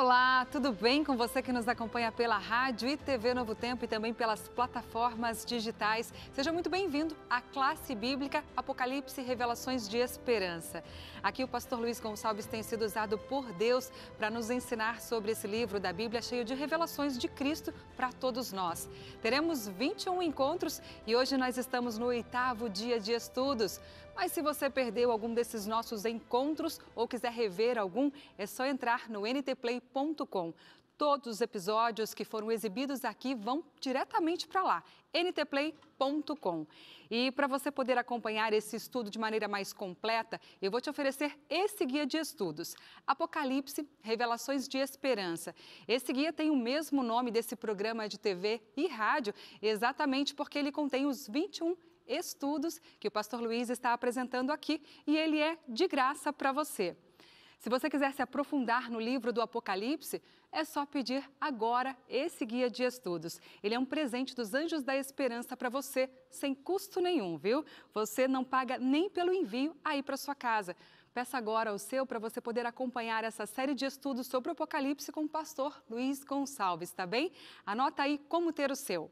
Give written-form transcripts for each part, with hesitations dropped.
Olá, tudo bem com você que nos acompanha pela rádio e TV Novo Tempo e também pelas plataformas digitais? Seja muito bem-vindo à classe bíblica Apocalipse e Revelações de Esperança. Aqui o pastor Luiz Gonçalves tem sido usado por Deus para nos ensinar sobre esse livro da Bíblia cheio de revelações de Cristo para todos nós. Teremos 21 encontros e hoje nós estamos no 8º dia de estudos. Mas se você perdeu algum desses nossos encontros ou quiser rever algum, é só entrar no ntplay.com. Todos os episódios que foram exibidos aqui vão diretamente para lá, ntplay.com. E para você poder acompanhar esse estudo de maneira mais completa, eu vou te oferecer esse guia de estudos, Apocalipse, Revelações de Esperança. Esse guia tem o mesmo nome desse programa de TV e rádio, exatamente porque ele contém os 21 estudos que o pastor Luiz está apresentando aqui e ele é de graça para você. Se você quiser se aprofundar no livro do Apocalipse, é só pedir agora esse guia de estudos. Ele é um presente dos Anjos da Esperança para você, sem custo nenhum, viu? Você não paga nem pelo envio aí para sua casa. Peça agora o seu para você poder acompanhar essa série de estudos sobre o Apocalipse com o pastor Luiz Gonçalves, tá bem? Anota aí como ter o seu.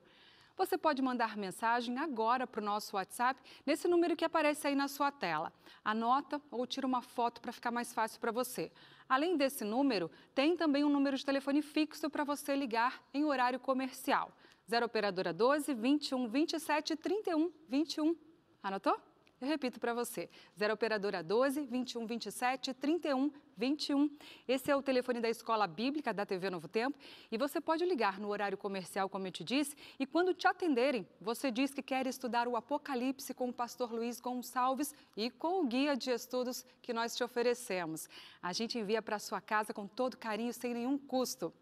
Você pode mandar mensagem agora para o nosso WhatsApp, nesse número que aparece aí na sua tela. Anota ou tira uma foto para ficar mais fácil para você. Além desse número, tem também um número de telefone fixo para você ligar em horário comercial. 0 Operadora 12 21 27 31 21. Anotou? Eu repito para você, 0 Operadora 12 21 27 31 21. Esse é o telefone da Escola Bíblica da TV Novo Tempo e você pode ligar no horário comercial, como eu te disse, e quando te atenderem, você diz que quer estudar o Apocalipse com o pastor Luiz Gonçalves e com o guia de estudos que nós te oferecemos. A gente envia para sua casa com todo carinho, sem nenhum custo.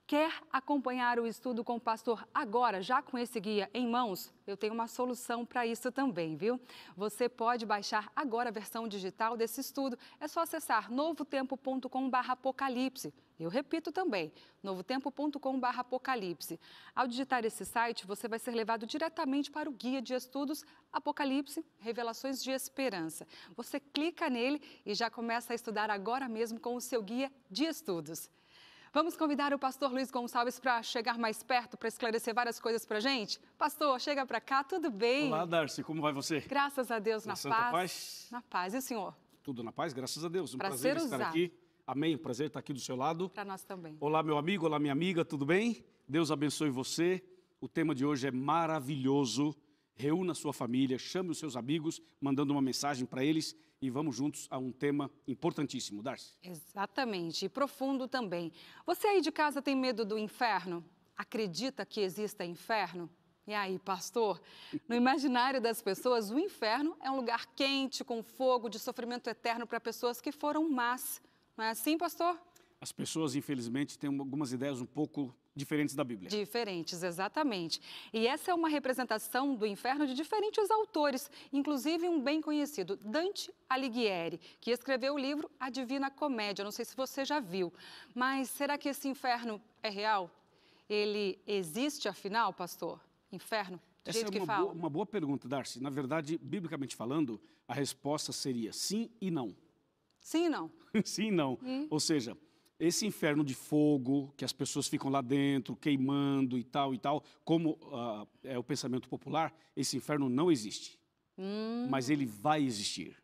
Quer acompanhar o estudo com o pastor agora, já com esse guia em mãos? Eu tenho uma solução para isso também, viu? Você pode baixar agora a versão digital desse estudo. É só acessar novotempo.com/apocalipse. Eu repito também, novotempo.com/apocalipse. Ao digitar esse site, você vai ser levado diretamente para o guia de estudos Apocalipse, Revelações de Esperança. Você clica nele e já começa a estudar agora mesmo com o seu guia de estudos. Vamos convidar o pastor Luiz Gonçalves para chegar mais perto, para esclarecer várias coisas para a gente? Pastor, chega para cá, tudo bem? Olá, Darcy, como vai você? Graças a Deus, na Santa paz. Na paz. E o senhor? Tudo na paz, graças a Deus. Um Pra prazer ser estar usado. aqui. Amém, prazer estar aqui do seu lado. Para nós também. Olá, meu amigo, olá, minha amiga, tudo bem? Deus abençoe você. O tema de hoje é maravilhoso. Reúna a sua família, chame os seus amigos, mandando uma mensagem para eles e vamos juntos a um tema importantíssimo. Darcy. Exatamente, e profundo também. Você aí de casa tem medo do inferno? Acredita que exista inferno? E aí, pastor? No imaginário das pessoas, o inferno é um lugar quente, com fogo, de sofrimento eterno para pessoas que foram más. Não é assim, pastor? As pessoas, infelizmente, têm algumas ideias um pouco diferentes da Bíblia. Diferentes, exatamente. E essa é uma representação do inferno de diferentes autores, inclusive um bem conhecido, Dante Alighieri, que escreveu o livro A Divina Comédia. Não sei se você já viu, mas será que esse inferno é real? Ele existe, afinal, pastor? Inferno? Do Essa jeito é que fala? uma boa pergunta, Darcy. Na verdade, biblicamente falando, a resposta seria sim e não. Sim e não? Sim e não. Ou seja, esse inferno de fogo, que as pessoas ficam lá dentro, queimando e tal, como é o pensamento popular, esse inferno não existe. Mas ele vai existir.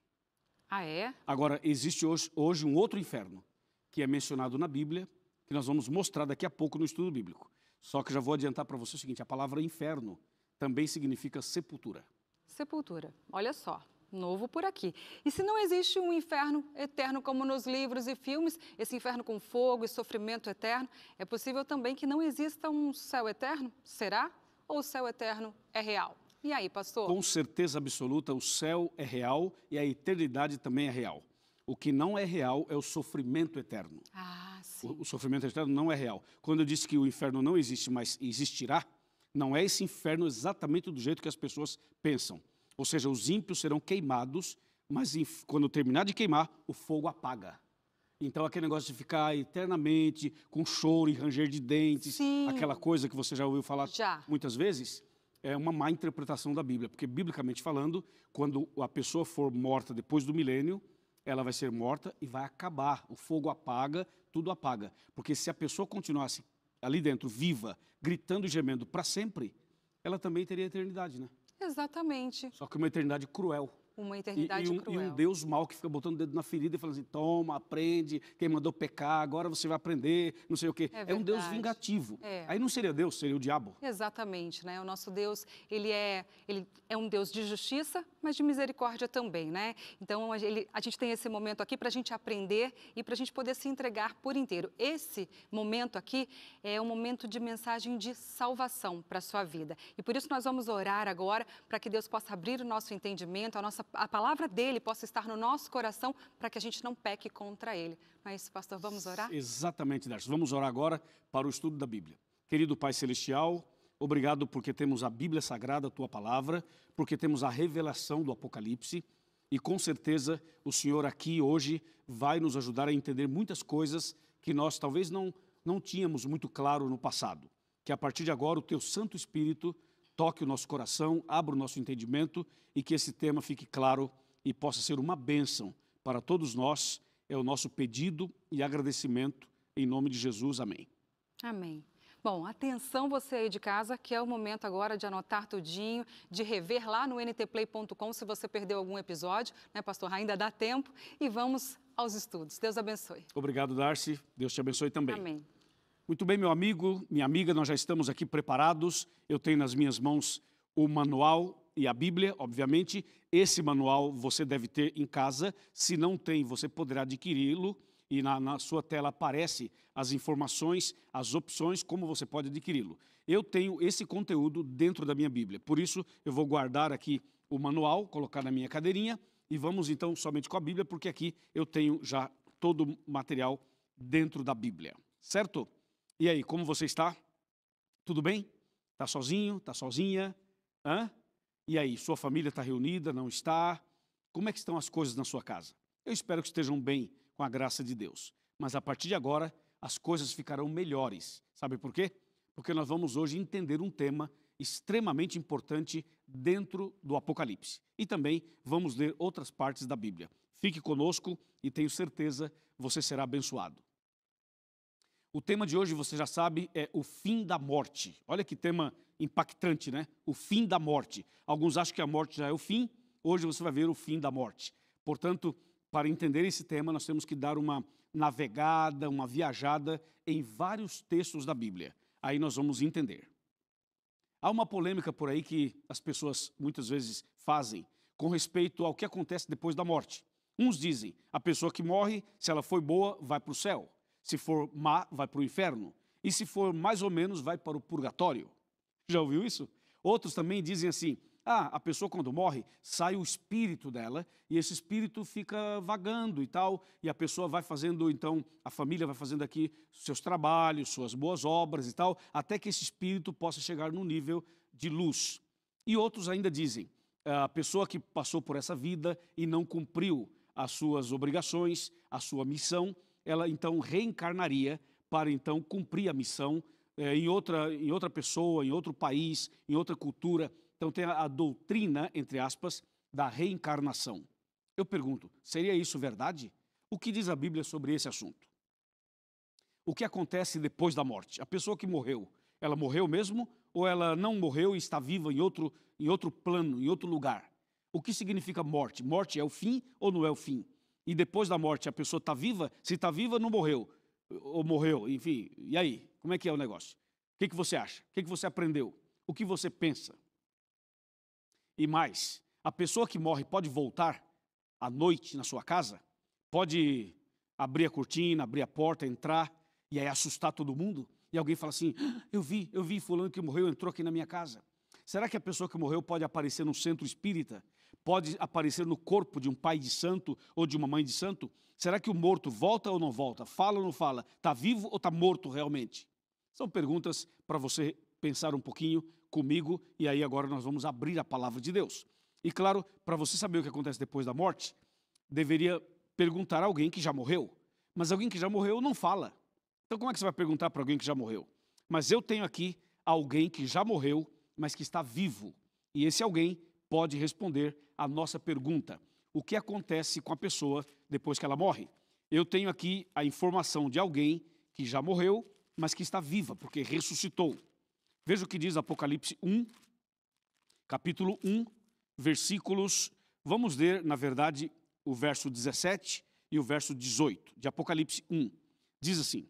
Ah, é? Agora, existe hoje um outro inferno, que é mencionado na Bíblia, que nós vamos mostrar daqui a pouco no estudo bíblico. Só que já vou adiantar para você o seguinte, a palavra inferno também significa sepultura. Sepultura. Olha só. Novo por aqui. E se não existe um inferno eterno como nos livros e filmes, esse inferno com fogo e sofrimento eterno, é possível também que não exista um céu eterno? Será? Ou o céu eterno é real? E aí, pastor? Com certeza absoluta, o céu é real e a eternidade também é real. O que não é real é o sofrimento eterno. Ah, sim. O sofrimento eterno não é real. Quando eu disse que o inferno não existe, mas existirá, não é esse inferno exatamente do jeito que as pessoas pensam. Ou seja, os ímpios serão queimados, mas quando terminar de queimar, o fogo apaga. Então, aquele negócio de ficar eternamente com choro e ranger de dentes, Sim. aquela coisa que você já ouviu falar Já. muitas vezes, é uma má interpretação da Bíblia. Porque, biblicamente falando, quando a pessoa for morta depois do milênio, ela vai ser morta e vai acabar. O fogo apaga, tudo apaga. Porque se a pessoa continuasse ali dentro, viva, gritando e gemendo para sempre, ela também teria eternidade, né? Exatamente. Só que uma eternidade cruel. Uma eternidade E cruel. um Deus mau que fica botando o dedo na ferida e falando assim, toma, aprende, quem mandou pecar, agora você vai aprender, não sei o quê. É um Deus vingativo. Aí não seria Deus, seria o diabo. Exatamente, né? O nosso Deus, ele é um Deus de justiça, mas de misericórdia também, né? Então, a gente tem esse momento aqui para a gente aprender e para a gente poder se entregar por inteiro. Esse momento aqui é um momento de mensagem de salvação para a sua vida. E por isso nós vamos orar agora para que Deus possa abrir o nosso entendimento, a palavra dele possa estar no nosso coração para que a gente não peque contra ele. Mas, pastor, vamos orar? Exatamente, Darcy. Vamos orar agora para o estudo da Bíblia. Querido Pai Celestial, obrigado porque temos a Bíblia Sagrada, a Tua Palavra, porque temos a revelação do Apocalipse e com certeza o Senhor aqui hoje vai nos ajudar a entender muitas coisas que nós talvez não tínhamos muito claro no passado. Que a partir de agora o Teu Santo Espírito toque o nosso coração, abra o nosso entendimento e que esse tema fique claro e possa ser uma bênção para todos nós. É o nosso pedido e agradecimento em nome de Jesus. Amém. Amém. Bom, atenção você aí de casa, que é o momento agora de anotar tudinho, de rever lá no ntplay.com se você perdeu algum episódio, né, pastor? Ainda dá tempo e vamos aos estudos. Deus abençoe. Obrigado, Darcy. Deus te abençoe também. Amém. Muito bem, meu amigo, minha amiga, nós já estamos aqui preparados. Eu tenho nas minhas mãos o manual e a Bíblia, obviamente. Esse manual você deve ter em casa. Se não tem, você poderá adquiri-lo. E na sua tela aparece as informações, as opções, como você pode adquiri-lo. Eu tenho esse conteúdo dentro da minha Bíblia. Por isso, eu vou guardar aqui o manual, colocar na minha cadeirinha. E vamos então somente com a Bíblia, porque aqui eu tenho já todo o material dentro da Bíblia. Certo? E aí, como você está? Tudo bem? Está sozinho? Está sozinha? Hã? E aí, sua família está reunida? Não está? Como é que estão as coisas na sua casa? Eu espero que estejam bem, com a graça de Deus. Mas a partir de agora, as coisas ficarão melhores. Sabe por quê? Porque nós vamos hoje entender um tema extremamente importante dentro do Apocalipse. E também vamos ler outras partes da Bíblia. Fique conosco e tenho certeza você será abençoado. O tema de hoje, você já sabe, é o fim da morte. Olha que tema impactante, né? O fim da morte. Alguns acham que a morte já é o fim, hoje você vai ver o fim da morte. Portanto, para entender esse tema, nós temos que dar uma navegada, uma viajada em vários textos da Bíblia. Aí nós vamos entender. Há uma polêmica por aí que as pessoas muitas vezes fazem com respeito ao que acontece depois da morte. Uns dizem, a pessoa que morre, se ela foi boa, vai para o céu. Se for má, vai para o inferno. E se for mais ou menos, vai para o purgatório. Já ouviu isso? Outros também dizem assim, a pessoa quando morre, sai o espírito dela e esse espírito fica vagando e tal, e a pessoa vai fazendo, então, a família vai fazendo aqui seus trabalhos, suas boas obras e tal, até que esse espírito possa chegar num nível de luz. E outros ainda dizem, a pessoa que passou por essa vida e não cumpriu as suas obrigações, a sua missão, ela então reencarnaria para então cumprir a missão em outra pessoa, em outro país, em outra cultura. Então tem a doutrina, entre aspas, da reencarnação. Eu pergunto, seria isso verdade? O que diz a Bíblia sobre esse assunto? O que acontece depois da morte? A pessoa que morreu, ela morreu mesmo ou ela não morreu e está viva em outro plano, em outro lugar? O que significa morte? Morte é o fim ou não é o fim? E depois da morte a pessoa está viva? Se está viva, não morreu. Ou morreu, enfim. E aí? Como é que é o negócio? O que você acha? O que você aprendeu? O que você pensa? E mais, a pessoa que morre pode voltar à noite na sua casa? Pode abrir a cortina, abrir a porta, entrar e aí assustar todo mundo? E alguém fala assim, eu vi fulano que morreu, entrou aqui na minha casa. Será que a pessoa que morreu pode aparecer no centro espírita? Pode aparecer no corpo de um pai de santo ou de uma mãe de santo? Será que o morto volta ou não volta? Fala ou não fala? Está vivo ou está morto realmente? São perguntas para você pensar um pouquinho comigo e aí agora nós vamos abrir a palavra de Deus. E claro, para você saber o que acontece depois da morte, deveria perguntar a alguém que já morreu. Mas alguém que já morreu não fala. Então como é que você vai perguntar para alguém que já morreu? Mas eu tenho aqui alguém que já morreu, mas que está vivo. E esse alguém pode responder a nossa pergunta. o que acontece com a pessoa depois que ela morre. Eu tenho aqui a informação de alguém que já morreu, mas que está viva, porque ressuscitou. Veja o que diz Apocalipse 1, capítulo 1, versículos... Vamos ler, na verdade, o verso 17 e o verso 18, de Apocalipse 1. Diz assim: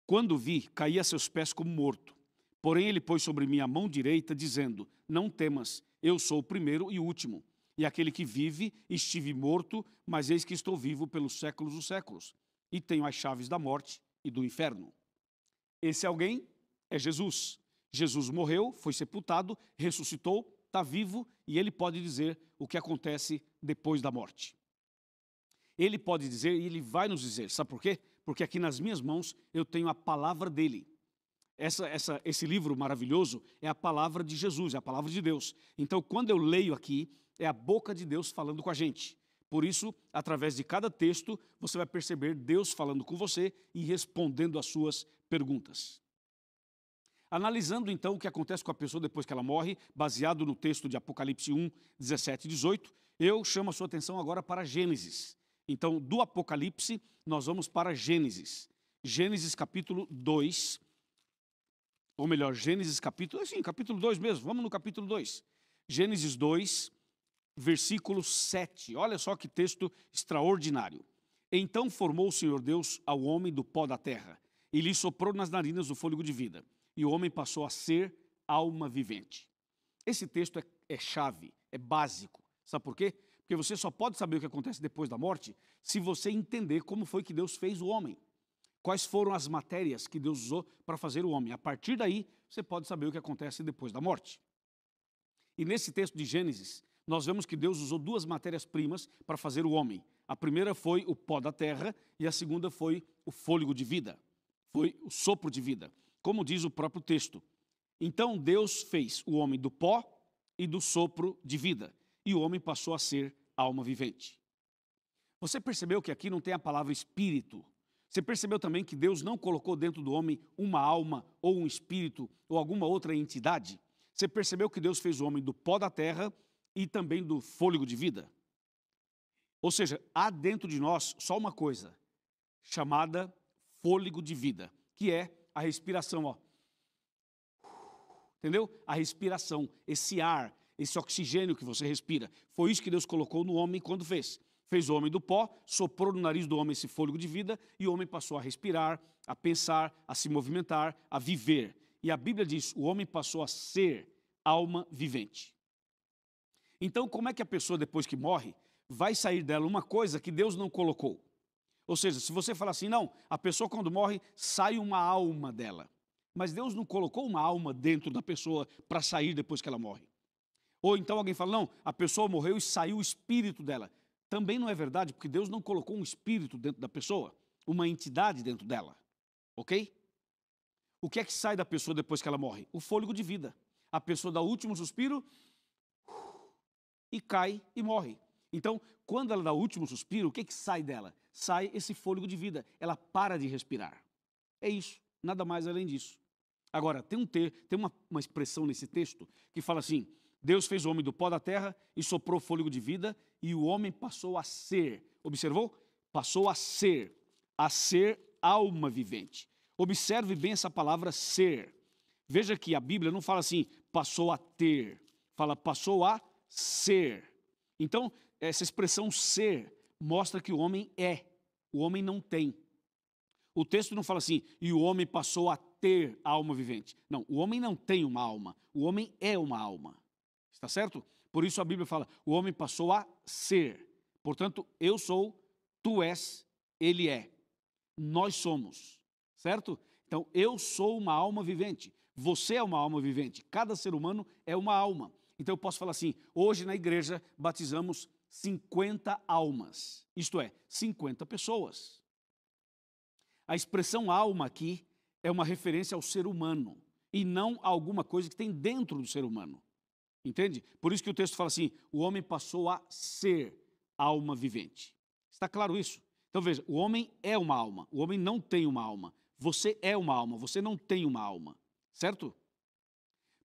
quando vi, caí a seus pés como morto. Porém ele pôs sobre mim a mão direita, dizendo, não temas, eu sou o primeiro e o último. E aquele que vive, estive morto, mas eis que estou vivo pelos séculos dos séculos. E tenho as chaves da morte e do inferno. Esse alguém é Jesus. Jesus morreu, foi sepultado, ressuscitou, está vivo e ele pode dizer o que acontece depois da morte. Ele pode dizer e ele vai nos dizer. Sabe por quê? Porque aqui nas minhas mãos eu tenho a palavra dele. Esse livro maravilhoso é a palavra de Jesus, é a palavra de Deus. Então, quando eu leio aqui, é a boca de Deus falando com a gente. Por isso, através de cada texto, você vai perceber Deus falando com você e respondendo às suas perguntas. Analisando, então, o que acontece com a pessoa depois que ela morre, baseado no texto de Apocalipse 1, 17 e 18, eu chamo a sua atenção agora para Gênesis. Então, do Apocalipse, nós vamos para Gênesis. Gênesis capítulo 2, ou melhor, Gênesis capítulo 2 mesmo, vamos no capítulo 2. Gênesis 2, versículo 7, olha só que texto extraordinário. Então formou o Senhor Deus ao homem do pó da terra, e lhe soprou nas narinas o fôlego de vida, e o homem passou a ser alma vivente. Esse texto é chave, é básico, sabe por quê? Porque você só pode saber o que acontece depois da morte se você entender como foi que Deus fez o homem. Quais foram as matérias que Deus usou para fazer o homem. A partir daí, você pode saber o que acontece depois da morte. E nesse texto de Gênesis, nós vemos que Deus usou duas matérias-primas para fazer o homem. A primeira foi o pó da terra e a segunda foi o fôlego de vida. Foi o sopro de vida, como diz o próprio texto. Então Deus fez o homem do pó e do sopro de vida. E o homem passou a ser alma vivente. Você percebeu que aqui não tem a palavra espírito? Você percebeu também que Deus não colocou dentro do homem uma alma ou um espírito ou alguma outra entidade? Você percebeu que Deus fez o homem do pó da terra e também do fôlego de vida? Ou seja, há dentro de nós só uma coisa, chamada fôlego de vida, que é a respiração, ó. Entendeu? A respiração, esse ar, esse oxigênio que você respira. Foi isso que Deus colocou no homem quando fez. Fez o homem do pó, soprou no nariz do homem esse fôlego de vida e o homem passou a respirar, a pensar, a se movimentar, a viver. E a Bíblia diz, o homem passou a ser alma vivente. Então, como é que a pessoa, depois que morre, vai sair dela uma coisa que Deus não colocou? Ou seja, se você falar assim, não, a pessoa quando morre, sai uma alma dela. Mas Deus não colocou uma alma dentro da pessoa para sair depois que ela morre. Ou então alguém fala, não, a pessoa morreu e saiu o espírito dela. Também não é verdade, porque Deus não colocou um espírito dentro da pessoa, uma entidade dentro dela, ok? O que é que sai da pessoa depois que ela morre? O fôlego de vida. A pessoa dá o último suspiro e cai e morre. Então, quando ela dá o último suspiro, o que é que sai dela? Sai esse fôlego de vida, ela para de respirar. É isso, nada mais além disso. Agora, tem uma expressão nesse texto que fala assim, Deus fez o homem do pó da terra e soprou fôlego de vida e o homem passou a ser, observou? Passou a ser alma vivente. Observe bem essa palavra ser. Veja que a Bíblia não fala assim, passou a ter, fala passou a ser. Então, essa expressão ser mostra que o homem é, o homem não tem. O texto não fala assim, e o homem passou a ter alma vivente. Não, o homem não tem uma alma, o homem é uma alma. Está certo? Por isso a Bíblia fala, o homem passou a ser. Portanto, eu sou, tu és, ele é. Nós somos. Certo? Então, eu sou uma alma vivente. Você é uma alma vivente. Cada ser humano é uma alma. Então, eu posso falar assim, hoje na igreja batizamos 50 almas. Isto é, 50 pessoas. A expressão alma aqui é uma referência ao ser humano e não a alguma coisa que tem dentro do ser humano. Entende? Por isso que o texto fala assim, o homem passou a ser alma vivente. Está claro isso? Então veja, o homem é uma alma, o homem não tem uma alma. Você é uma alma, você não tem uma alma. Certo?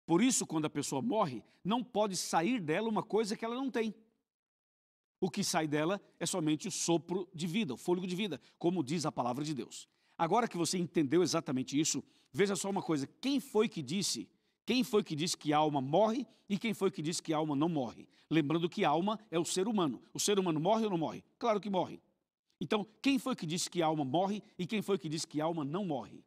Por isso, quando a pessoa morre, não pode sair dela uma coisa que ela não tem. O que sai dela é somente o sopro de vida, o fôlego de vida, como diz a palavra de Deus. Agora que você entendeu exatamente isso, veja só uma coisa, quem foi que disse que a alma morre e quem foi que disse que a alma não morre? Lembrando que a alma é o ser humano. O ser humano morre ou não morre? Claro que morre. Então, quem foi que disse que a alma morre e quem foi que disse que a alma não morre?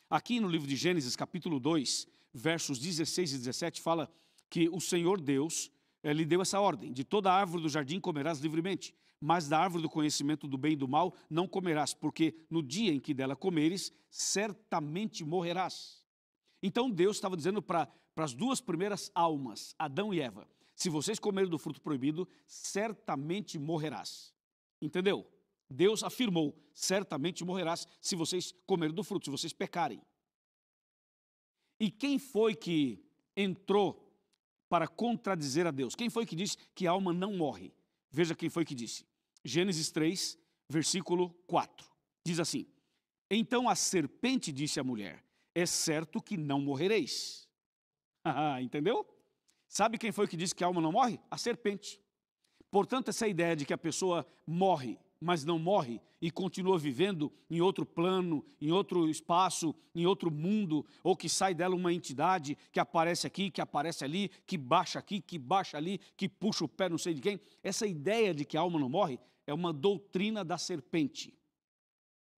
Aqui no livro de Gênesis, capítulo 2, versos 16 e 17, fala que o Senhor Deus lhe deu essa ordem: de toda árvore do jardim comerás livremente, mas da árvore do conhecimento do bem e do mal não comerás, porque no dia em que dela comeres, certamente morrerás. Então Deus estava dizendo para as duas primeiras almas, Adão e Eva: se vocês comerem do fruto proibido, certamente morrerás. Entendeu? Deus afirmou: certamente morrerás se vocês comerem do fruto, se vocês pecarem. E quem foi que entrou para contradizer a Deus? Quem foi que disse que a alma não morre? Veja quem foi que disse. Gênesis 3, versículo 4. Diz assim: então a serpente disse à mulher: é certo que não morrereis. Entendeu? Sabe quem foi que disse que a alma não morre? A serpente. Portanto, essa ideia de que a pessoa morre, mas não morre e continua vivendo em outro plano, em outro espaço, em outro mundo, ou que sai dela uma entidade que aparece aqui, que aparece ali, que baixa aqui, que baixa ali, que puxa o pé não sei de quem. Essa ideia de que a alma não morre é uma doutrina da serpente.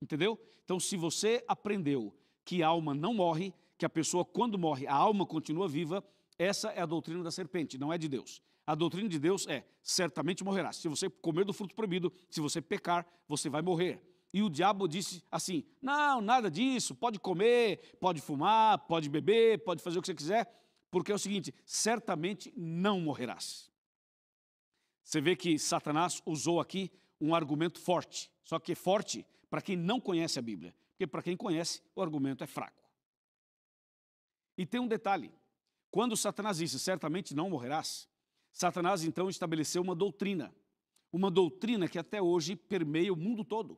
Entendeu? Então, se você aprendeu que a alma não morre, que a pessoa quando morre, a alma continua viva, essa é a doutrina da serpente, não é de Deus. A doutrina de Deus é: certamente morrerás. Se você comer do fruto proibido, se você pecar, você vai morrer. E o diabo disse assim: não, nada disso, pode comer, pode fumar, pode beber, pode fazer o que você quiser, porque é o seguinte: certamente não morrerás. Você vê que Satanás usou aqui um argumento forte, só que é forte para quem não conhece a Bíblia, porque para quem conhece, o argumento é fraco. E tem um detalhe: quando Satanás disse certamente não morrerás, Satanás então estabeleceu uma doutrina que até hoje permeia o mundo todo.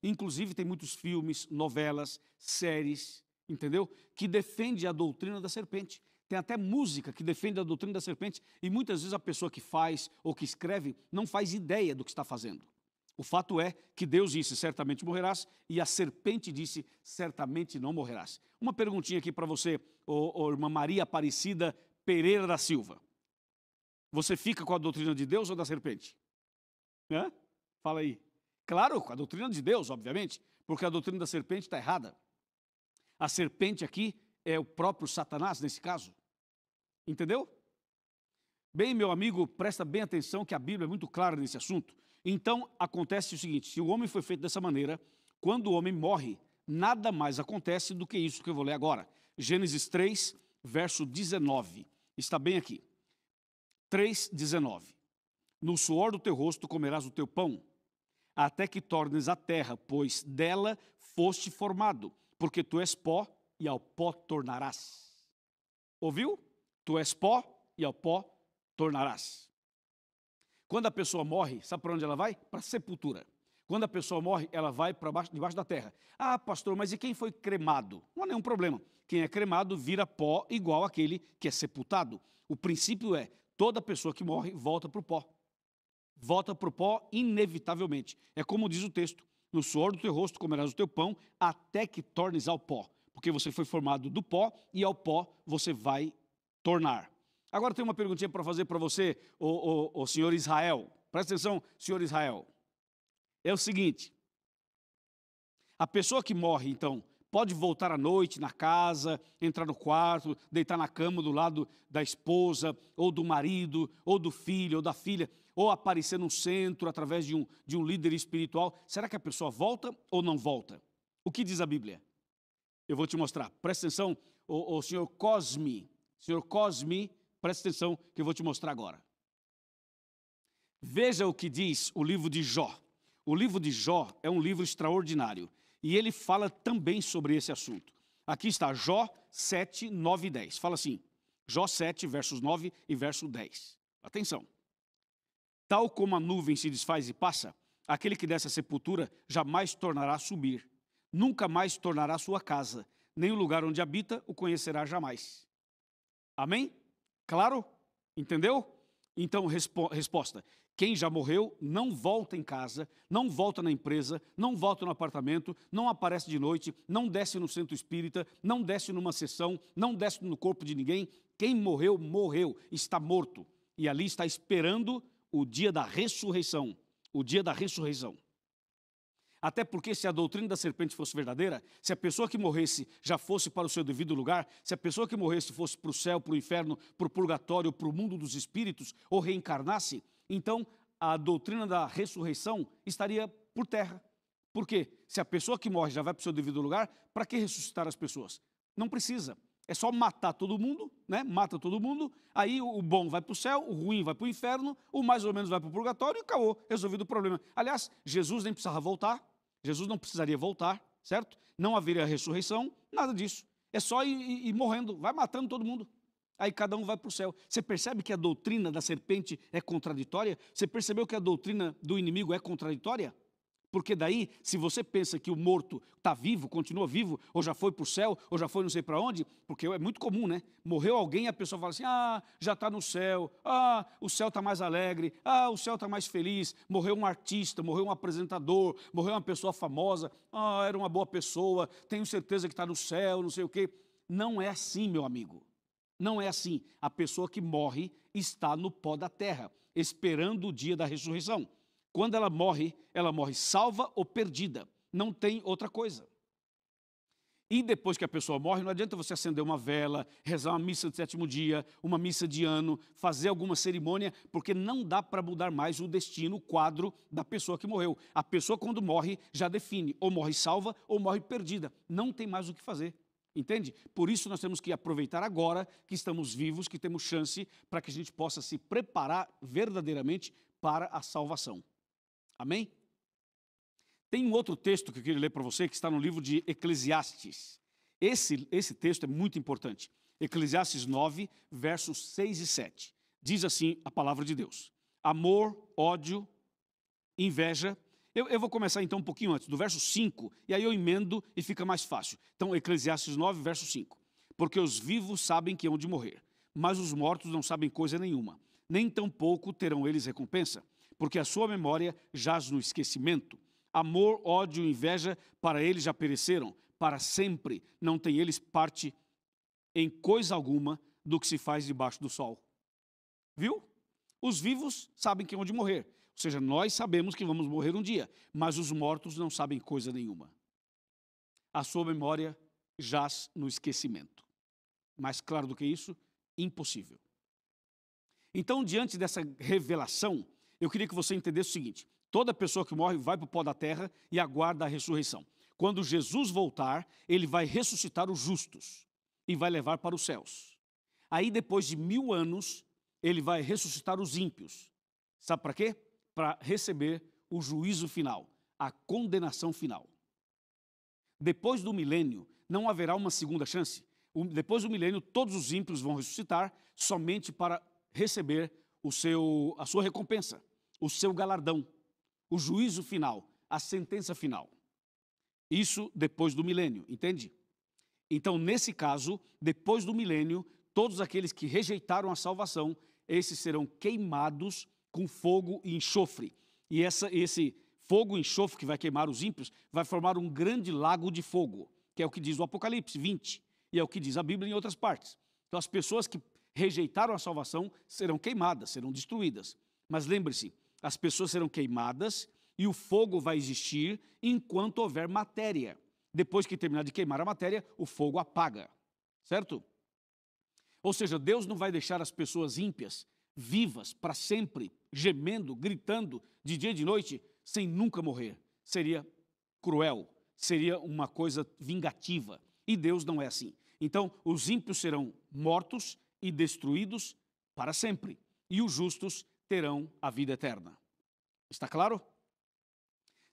Inclusive tem muitos filmes, novelas, séries, entendeu? Que defende a doutrina da serpente. Tem até música que defende a doutrina da serpente e muitas vezes a pessoa que faz ou que escreve não faz ideia do que está fazendo. O fato é que Deus disse: certamente morrerás, e a serpente disse: certamente não morrerás. Uma perguntinha aqui para você, irmã Maria Aparecida Pereira da Silva. Você fica com a doutrina de Deus ou da serpente? Hã? Fala aí. Claro, com a doutrina de Deus, obviamente, porque a doutrina da serpente está errada. A serpente aqui é o próprio Satanás, nesse caso. Entendeu? Bem, meu amigo, presta bem atenção que a Bíblia é muito clara nesse assunto. Então, acontece o seguinte: se o homem foi feito dessa maneira, quando o homem morre, nada mais acontece do que isso que eu vou ler agora. Gênesis 3, verso 19. Está bem aqui. 3,19. No suor do teu rosto comerás o teu pão, até que tornes a terra, pois dela foste formado, porque tu és pó e ao pó tornarás. Ouviu? Tu és pó e ao pó tornarás. Quando a pessoa morre, sabe para onde ela vai? Para a sepultura. Quando a pessoa morre, ela vai para debaixo da terra. Ah, pastor, mas e quem foi cremado? Não há nenhum problema. Quem é cremado vira pó igual àquele que é sepultado. O princípio é: toda pessoa que morre volta para o pó. Volta para o pó inevitavelmente. É como diz o texto: no suor do teu rosto comerás o teu pão, até que tornes ao pó. Porque você foi formado do pó e ao pó você vai tornar. Agora tem uma perguntinha para fazer para você, o senhor Israel. Presta atenção, senhor Israel. É o seguinte: a pessoa que morre, então, pode voltar à noite na casa, entrar no quarto, deitar na cama do lado da esposa, ou do marido, ou do filho, ou da filha, ou aparecer no centro através de um líder espiritual. Será que a pessoa volta ou não volta? O que diz a Bíblia? Eu vou te mostrar. Presta atenção, o senhor Cosme. Senhor Cosme, presta atenção que eu vou te mostrar agora. Veja o que diz o livro de Jó. O livro de Jó é um livro extraordinário. E ele fala também sobre esse assunto. Aqui está Jó 7, 9 e 10. Fala assim, Jó 7, versos 9 e verso 10. Atenção. Tal como a nuvem se desfaz e passa, aquele que desce à sepultura jamais tornará a subir. Nunca mais tornará a sua casa, nem o lugar onde habita o conhecerá jamais. Amém? Claro? Entendeu? Então, resposta. Quem já morreu não volta em casa, não volta na empresa, não volta no apartamento, não aparece de noite, não desce no centro espírita, não desce numa sessão, não desce no corpo de ninguém. Quem morreu, morreu, está morto. E ali está esperando o dia da ressurreição. O dia da ressurreição. Até porque se a doutrina da serpente fosse verdadeira, se a pessoa que morresse já fosse para o seu devido lugar, se a pessoa que morresse fosse para o céu, para o inferno, para o purgatório, para o mundo dos espíritos, ou reencarnasse, então a doutrina da ressurreição estaria por terra. Por quê? Se a pessoa que morre já vai para o seu devido lugar, para que ressuscitar as pessoas? Não precisa. É só matar todo mundo, né? Mata todo mundo, aí o bom vai para o céu, o ruim vai para o inferno, o mais ou menos vai para o purgatório e acabou, resolvido o problema. Aliás, Jesus nem precisava voltar, Jesus não precisaria voltar, certo? Não haveria ressurreição, nada disso. É só ir morrendo, vai matando todo mundo. Aí cada um vai para o céu. Você percebe que a doutrina da serpente é contraditória? Você percebeu que a doutrina do inimigo é contraditória? Porque daí, se você pensa que o morto está vivo, continua vivo, ou já foi para o céu, ou já foi não sei para onde, porque é muito comum, né? Morreu alguém e a pessoa fala assim, já está no céu, o céu está mais alegre, o céu está mais feliz, morreu um artista, morreu um apresentador, morreu uma pessoa famosa, era uma boa pessoa, tenho certeza que está no céu, não sei o quê. Não é assim, meu amigo. Não é assim. A pessoa que morre está no pó da terra, esperando o dia da ressurreição. Quando ela morre salva ou perdida. Não tem outra coisa. E depois que a pessoa morre, não adianta você acender uma vela, rezar uma missa de sétimo dia, uma missa de ano, fazer alguma cerimônia, porque não dá para mudar mais o destino, o quadro da pessoa que morreu. A pessoa, quando morre, já define, ou morre salva ou morre perdida. Não tem mais o que fazer. Entende? Por isso nós temos que aproveitar agora que estamos vivos, que temos chance para que a gente possa se preparar verdadeiramente para a salvação. Amém? Tem um outro texto que eu queria ler para você, que está no livro de Eclesiastes. Esse texto é muito importante. Eclesiastes 9, versos 6 e 7. Diz assim a palavra de Deus. Amor, ódio, inveja. Eu vou começar então um pouquinho antes, do verso 5, e aí eu emendo e fica mais fácil. Então, Eclesiastes 9, verso 5. Porque os vivos sabem que hão de morrer, mas os mortos não sabem coisa nenhuma. Nem tampouco terão eles recompensa, porque a sua memória jaz no esquecimento. Amor, ódio e inveja, para eles já pereceram, para sempre não tem eles parte em coisa alguma do que se faz debaixo do sol. Viu? Os vivos sabem que hão de morrer. Ou seja, nós sabemos que vamos morrer um dia, mas os mortos não sabem coisa nenhuma. A sua memória jaz no esquecimento. Mais claro do que isso, impossível. Então, diante dessa revelação, eu queria que você entendesse o seguinte: toda pessoa que morre vai para o pó da terra e aguarda a ressurreição. Quando Jesus voltar, ele vai ressuscitar os justos e vai levar para os céus. Aí, depois de 1000 anos, ele vai ressuscitar os ímpios. Sabe para quê? Para receber o juízo final, a condenação final. Depois do milênio, não haverá uma segunda chance. Depois do milênio, todos os ímpios vão ressuscitar somente para receber a sua recompensa, o seu galardão, o juízo final, a sentença final. Isso depois do milênio, entende? Então, nesse caso, depois do milênio, todos aqueles que rejeitaram a salvação, esses serão queimados com fogo e enxofre. E esse fogo e enxofre que vai queimar os ímpios vai formar um grande lago de fogo, que é o que diz o Apocalipse 20, e é o que diz a Bíblia em outras partes. Então as pessoas que rejeitaram a salvação serão queimadas, serão destruídas. Mas lembre-se, as pessoas serão queimadas e o fogo vai existir enquanto houver matéria. Depois que terminar de queimar a matéria, o fogo apaga, certo? Ou seja, Deus não vai deixar as pessoas ímpias vivas para sempre, gemendo, gritando de dia e de noite, sem nunca morrer. Seria cruel, seria uma coisa vingativa. E Deus não é assim. Então, os ímpios serão mortos e destruídos para sempre. E os justos terão a vida eterna. Está claro?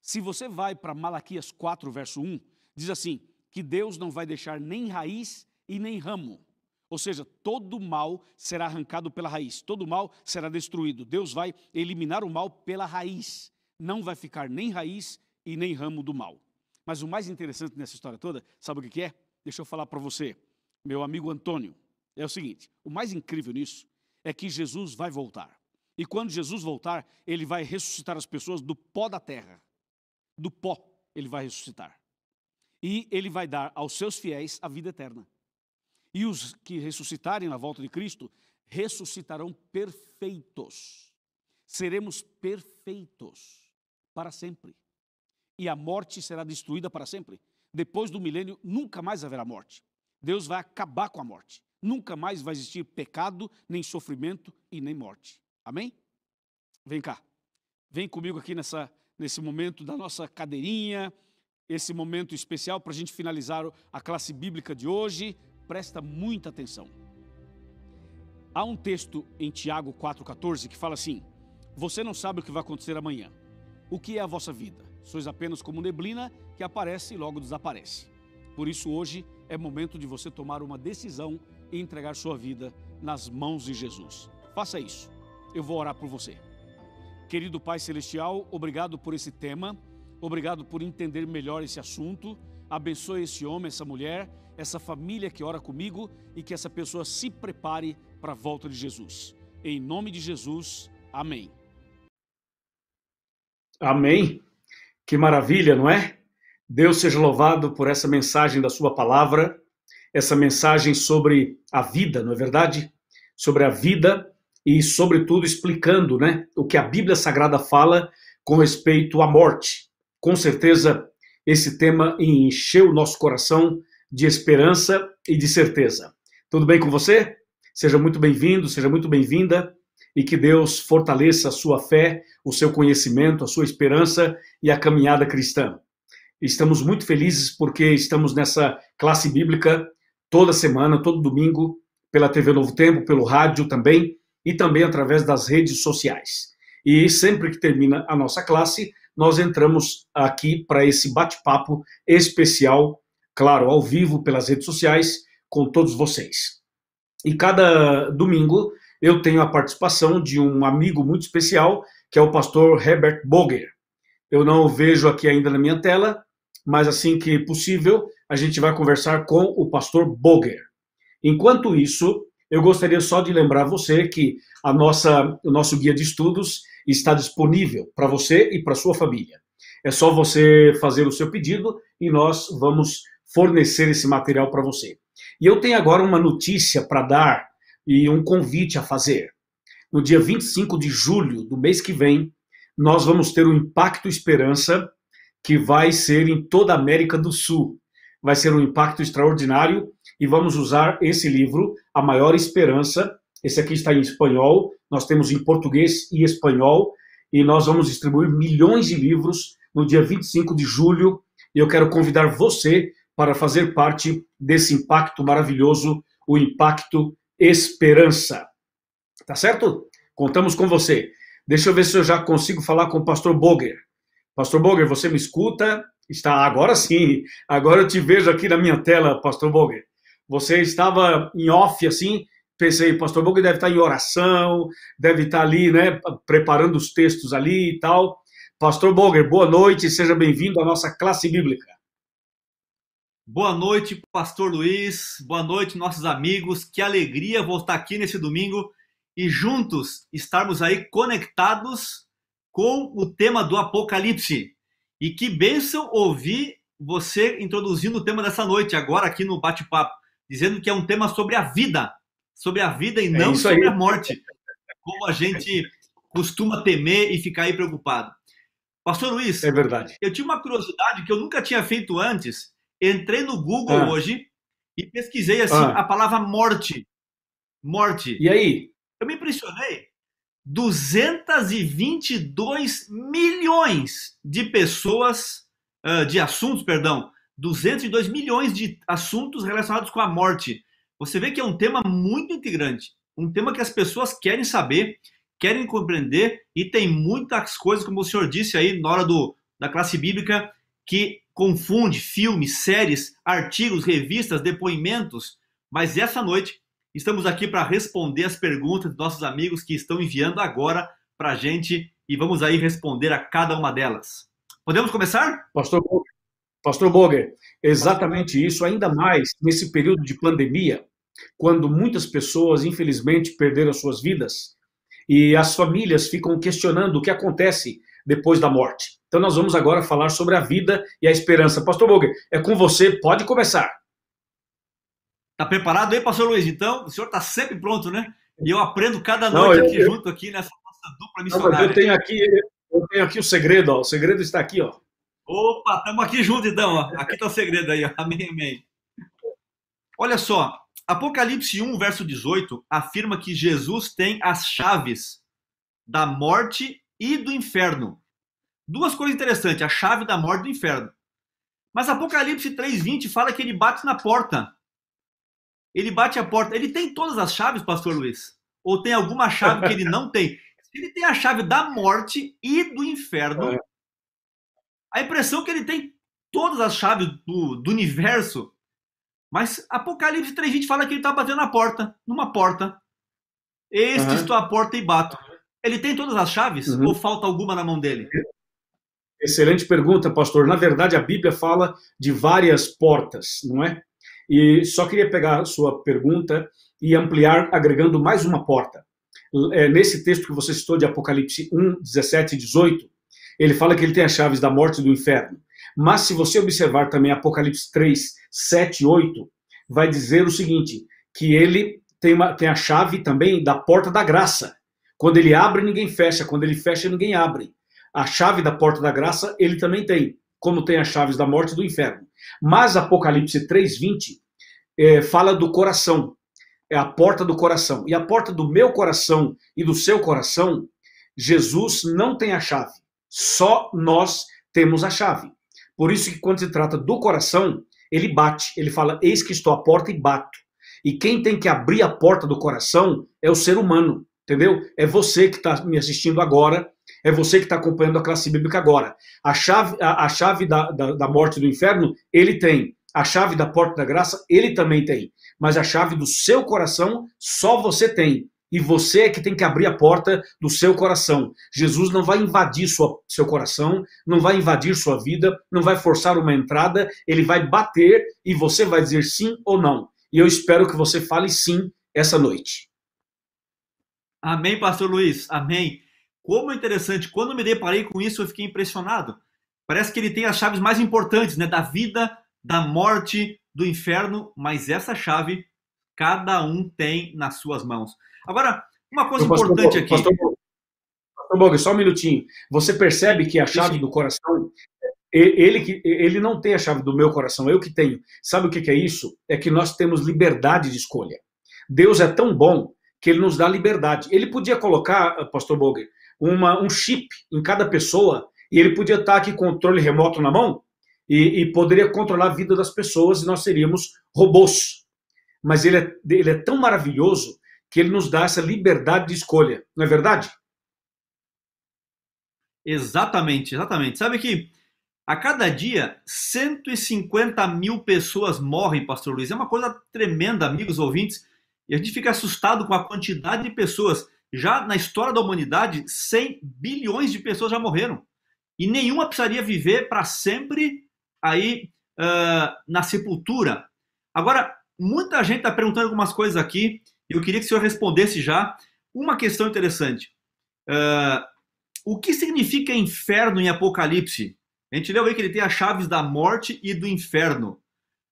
Se você vai para Malaquias 4, verso 1, diz assim, que Deus não vai deixar nem raiz e nem ramo. Ou seja, todo mal será arrancado pela raiz, todo mal será destruído. Deus vai eliminar o mal pela raiz. Não vai ficar nem raiz e nem ramo do mal. Mas o mais interessante nessa história toda, sabe o que é? Deixa eu falar para você, meu amigo Antônio. É o seguinte, o mais incrível nisso é que Jesus vai voltar. E quando Jesus voltar, ele vai ressuscitar as pessoas do pó da terra. Do pó ele vai ressuscitar. E ele vai dar aos seus fiéis a vida eterna. E os que ressuscitarem na volta de Cristo, ressuscitarão perfeitos. Seremos perfeitos para sempre. E a morte será destruída para sempre. Depois do milênio, nunca mais haverá morte. Deus vai acabar com a morte. Nunca mais vai existir pecado, nem sofrimento e nem morte. Amém? Vem cá. Vem comigo aqui nesse momento da nossa cadeirinha, esse momento especial para a gente finalizar a classe bíblica de hoje. Presta muita atenção. Há um texto em Tiago 4,14 que fala assim: você não sabe o que vai acontecer amanhã. O que é a vossa vida? Sois apenas como neblina que aparece e logo desaparece. Por isso hoje é momento de você tomar uma decisão e entregar sua vida nas mãos de Jesus. Faça isso. Eu vou orar por você. Querido Pai Celestial, obrigado por esse tema. Obrigado por entender melhor esse assunto. Abençoe esse homem, essa mulher, essa família que ora comigo e que essa pessoa se prepare para a volta de Jesus. Em nome de Jesus, amém. Amém. Que maravilha, não é? Deus seja louvado por essa mensagem da sua palavra, essa mensagem sobre a vida, não é verdade? Sobre a vida e, sobretudo, explicando, né, o que a Bíblia Sagrada fala com respeito à morte. Com certeza, esse tema encheu o nosso coração de esperança e de certeza. Tudo bem com você? Seja muito bem-vindo, seja muito bem-vinda e que Deus fortaleça a sua fé, o seu conhecimento, a sua esperança e a caminhada cristã. Estamos muito felizes porque estamos nessa classe bíblica toda semana, todo domingo, pela TV Novo Tempo, pelo rádio também e também através das redes sociais. E sempre que termina a nossa classe, nós entramos aqui para esse bate-papo especial, claro, ao vivo pelas redes sociais, com todos vocês. E cada domingo eu tenho a participação de um amigo muito especial, que é o pastor Herbert Boger. Eu não o vejo aqui ainda na minha tela, mas assim que possível, a gente vai conversar com o pastor Boger. Enquanto isso, eu gostaria só de lembrar você que o nosso guia de estudos está disponível para você e para sua família. É só você fazer o seu pedido e nós vamos fornecer esse material para você. E eu tenho agora uma notícia para dar e um convite a fazer. No dia 25 de julho do mês que vem, nós vamos ter o Impacto Esperança, que vai ser em toda a América do Sul. Vai ser um impacto extraordinário e vamos usar esse livro, A Maior Esperança. Esse aqui está em espanhol, nós temos em português e espanhol, e nós vamos distribuir milhões de livros no dia 25 de julho. E eu quero convidar você para fazer parte desse impacto maravilhoso, o Impacto Esperança. Tá certo? Contamos com você. Deixa eu ver se eu já consigo falar com o pastor Boger. Pastor Boger, você me escuta? Está agora sim. Agora eu te vejo aqui na minha tela, pastor Boger. Você estava em off assim, pensei, pastor Boger deve estar em oração, deve estar ali, né, preparando os textos ali e tal. Pastor Boger, boa noite, seja bem-vindo à nossa classe bíblica. Boa noite, pastor Luiz. Boa noite, nossos amigos. Que alegria voltar aqui nesse domingo e juntos estarmos aí conectados com o tema do Apocalipse. E que bênção ouvir você introduzindo o tema dessa noite, agora aqui no bate-papo, dizendo que é um tema sobre a vida e não sobre a morte, como a gente costuma temer e ficar aí preocupado. Pastor Luiz, é verdade. Eu tinha uma curiosidade que eu nunca tinha feito antes. Entrei no Google hoje e pesquisei assim a palavra morte. Morte. E aí? Eu me impressionei. 222 milhões de pessoas, 202 milhões de assuntos relacionados com a morte. Você vê que é um tema muito integrante, um tema que as pessoas querem saber, querem compreender e tem muitas coisas, como o senhor disse aí na hora da classe bíblica, que confunde filmes, séries, artigos, revistas, depoimentos, mas essa noite estamos aqui para responder as perguntas dos nossos amigos que estão enviando agora para a gente e vamos aí responder a cada uma delas. Podemos começar? Pastor Boger, exatamente isso, ainda mais nesse período de pandemia, quando muitas pessoas, infelizmente, perderam suas vidas. e as famílias ficam questionando o que acontece depois da morte. Então nós vamos agora falar sobre a vida e a esperança. Pastor Boger, é com você, pode começar. Tá preparado aí, pastor Luiz? Então, o senhor está sempre pronto, né? E eu aprendo cada noite junto aqui nessa nossa dupla missionária. Eu tenho aqui o segredo, ó. O segredo está aqui, ó. Opa, estamos aqui juntos então, ó. Aqui está o segredo aí, ó. Amém, amém. Olha só, Apocalipse 1, verso 18, afirma que Jesus tem as chaves da morte e do inferno. Duas coisas interessantes, a chave da morte e do inferno. Mas Apocalipse 3:20 fala que ele bate na porta. Ele bate a porta. Ele tem todas as chaves, pastor Luiz? Ou tem alguma chave que ele não tem? Ele tem a chave da morte e do inferno. A impressão é que ele tem todas as chaves do universo. Mas Apocalipse 3:20 fala que ele está batendo na porta, numa porta. Eis que estou à porta e bato. Ele tem todas as chaves? Ou falta alguma na mão dele? Excelente pergunta, pastor. Na verdade, a Bíblia fala de várias portas, não é? E só queria pegar a sua pergunta e ampliar, agregando mais uma porta. Nesse texto que você citou de Apocalipse 1, 17 e 18, ele fala que ele tem as chaves da morte e do inferno. Mas se você observar também Apocalipse 3, 7 e 8, vai dizer o seguinte, que ele tem a chave também da porta da graça. Quando ele abre, ninguém fecha. Quando ele fecha, ninguém abre. A chave da porta da graça, ele também tem, como tem as chaves da morte e do inferno. Mas Apocalipse 3:20 fala do coração, é a porta do coração. E a porta do meu coração e do seu coração, Jesus não tem a chave. Só nós temos a chave. Por isso que quando se trata do coração, ele bate, ele fala, eis que estou à porta e bato. E quem tem que abrir a porta do coração é o ser humano, entendeu? É você que está me assistindo agora, é você que está acompanhando a classe bíblica agora. A chave da morte e do inferno, ele tem. A chave da porta da graça, ele também tem. Mas a chave do seu coração, só você tem. E você é que tem que abrir a porta do seu coração. Jesus não vai invadir seu coração, não vai invadir sua vida, não vai forçar uma entrada, ele vai bater e você vai dizer sim ou não. E eu espero que você fale sim essa noite. Amém, pastor Luiz. Amém. Como é interessante, quando me deparei com isso, eu fiquei impressionado. Parece que ele tem as chaves mais importantes, né? Da vida, da morte, do inferno, mas essa chave cada um tem nas suas mãos. Agora, uma coisa importante aqui. Pastor Boger, só um minutinho. Você percebe que a chave do coração, ele não tem a chave do meu coração, eu que tenho. Sabe o que é isso? É que nós temos liberdade de escolha. Deus é tão bom que ele nos dá liberdade. Ele podia colocar, pastor Boger, um chip em cada pessoa e ele podia estar aqui com o controle remoto na mão e poderia controlar a vida das pessoas e nós seríamos robôs. Mas ele é tão maravilhoso que ele nos dá essa liberdade de escolha. Não é verdade? Exatamente, exatamente. Sabe que a cada dia 150 mil pessoas morrem, pastor Luiz. É uma coisa tremenda, amigos ouvintes. E a gente fica assustado com a quantidade de pessoas. Já na história da humanidade, 100 bilhões de pessoas já morreram. E nenhuma precisaria viver para sempre aí na sepultura. Agora, muita gente está perguntando algumas coisas aqui. Eu queria que o senhor respondesse já. Uma questão interessante. O que significa inferno em Apocalipse? A gente leu aí que ele tem as chaves da morte e do inferno.